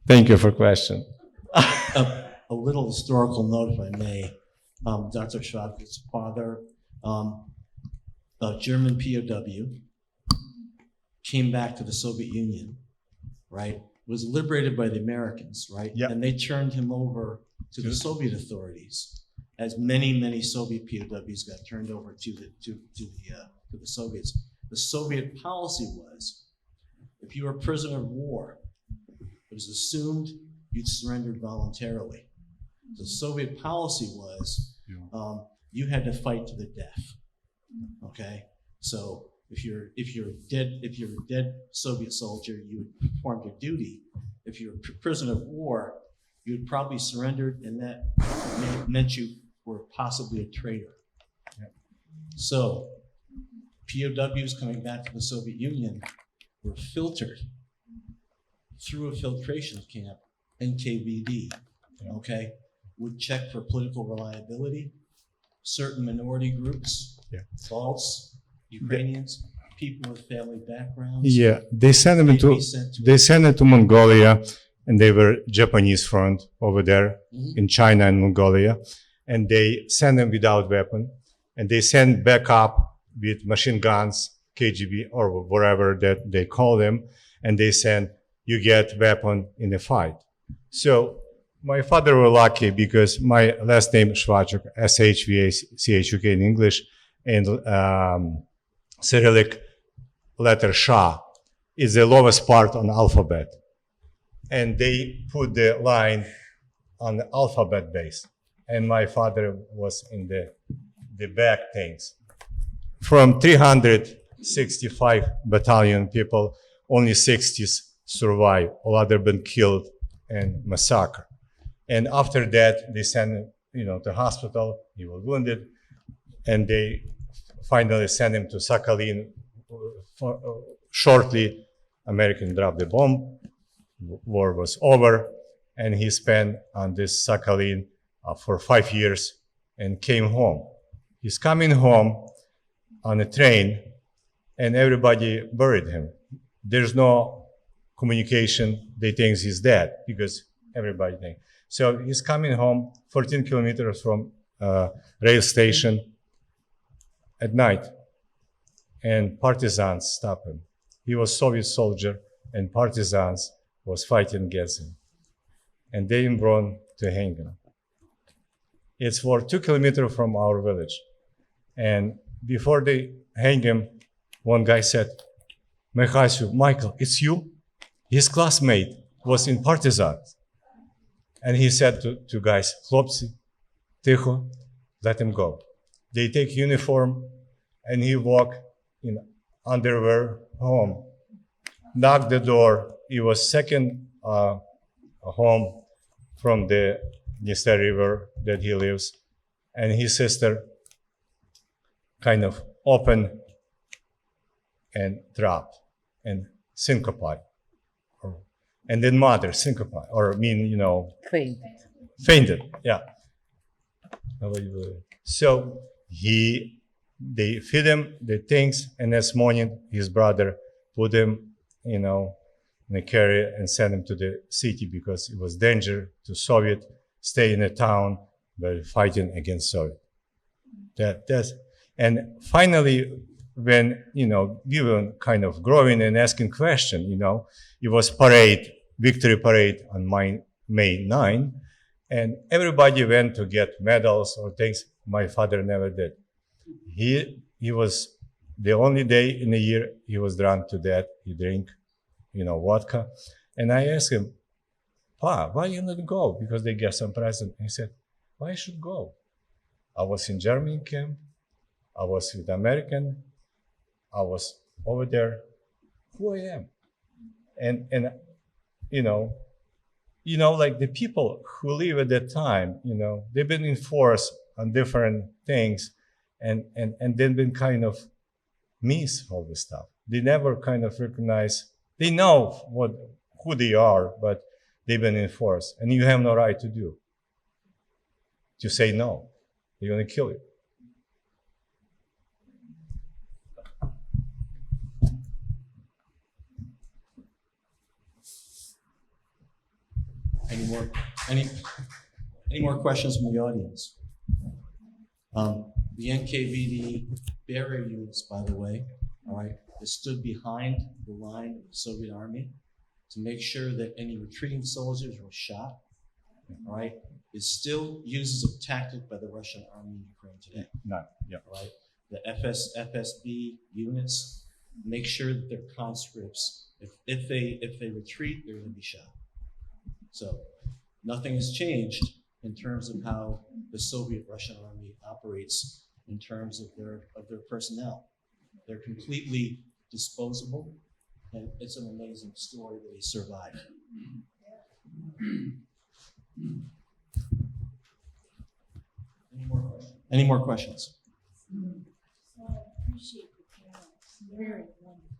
Thank you for question. A little historical note, if I may. Dr. Schwarz's father, a German POW, came back to the Soviet Union, right? Was liberated by the Americans, right? Yep. And they turned him over to the Soviet authorities, as many Soviet POWs got turned over to the Soviets. The Soviet policy was, if you were a prisoner of war, it was assumed you'd surrendered voluntarily. The Soviet policy was you had to fight to the death. Okay, so if you're a dead Soviet soldier, you would perform your duty. If you're a prisoner of war, you would probably surrendered, and that meant you were possibly a traitor. So POWs coming back to the Soviet Union were filtered through a filtration camp, NKVD, okay, would check for political reliability, certain minority groups, Balts, Ukrainians, people with family backgrounds. Yeah, they sent them to Mongolia, and they were Japanese front over there in China and Mongolia, and they sent them without weapon, and they sent back up with machine guns, KGB or whatever that they call them, and they send, you get weapon in the fight. So my father was lucky because my last name Shvachuk, S-H-V-A-C-H-U-K in English, and Cyrillic letter Sha is the lowest part on alphabet. And they put the line on the alphabet base. And my father was in the back things. From 365 battalion people, only 60 survived. All other been killed and massacred. And after that, they sent him, to hospital. He was wounded, and they finally sent him to Sakhalin. Shortly, American dropped the bomb. War was over, and he spent on this Sakhalin for 5 years and came home. He's coming home on a train, and everybody buried him. There's no communication. They think he's dead because everybody thinks. So he's coming home 14 kilometers from rail station at night. and partisans stopped him. He was Soviet soldier, and partisans was fighting against him. And they brought to hang him. It's for 2 kilometers from our village. And before they hang him, one guy said, Michael, it's you? His classmate was in partisans. And he said to guys, Хлопці, тихо, let him go. They take uniform, and he walk in underwear home, knock the door. It was second home from the Dniester River that he lives, and his sister kind of open and drop and syncope, and then mother syncope, or fainted. Yeah. So they feed him the things, and next morning his brother put him, in a carrier and sent him to the city because it was danger to Soviet stay in a town but fighting against Soviet. And finally, when we were kind of growing and asking questions, it was victory parade on May 9, and everybody went to get medals or things. My father never did. He was the only day in the year he was drunk to death. He drank, vodka. And I asked him, Pa, why you not go? Because they gave some present. He said, why I should go? I was in German camp. I was with American. I was over there. Who I am? And like the people who live at that time, they've been enforced on different things, and they've been kind of miss all this stuff. They never kind of recognize. They know who they are, but they've been enforced, and you have no right to say no. They're going to kill you. Any more questions from the audience? The NKVD barrier units, by the way, all right, they stood behind the line of the Soviet army to make sure that any retreating soldiers were shot. All right, it still uses a tactic by the Russian army in Ukraine today. Right, the FSB units make sure that their conscripts, if they retreat, they're going to be shot. So nothing has changed in terms of how the Soviet Russian army operates in terms of their personnel. They're completely disposable, and it's an amazing story that they survived. Any more questions? I appreciate the panel. It's very wonderful.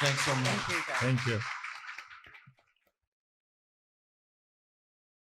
Thanks so much. Thank you.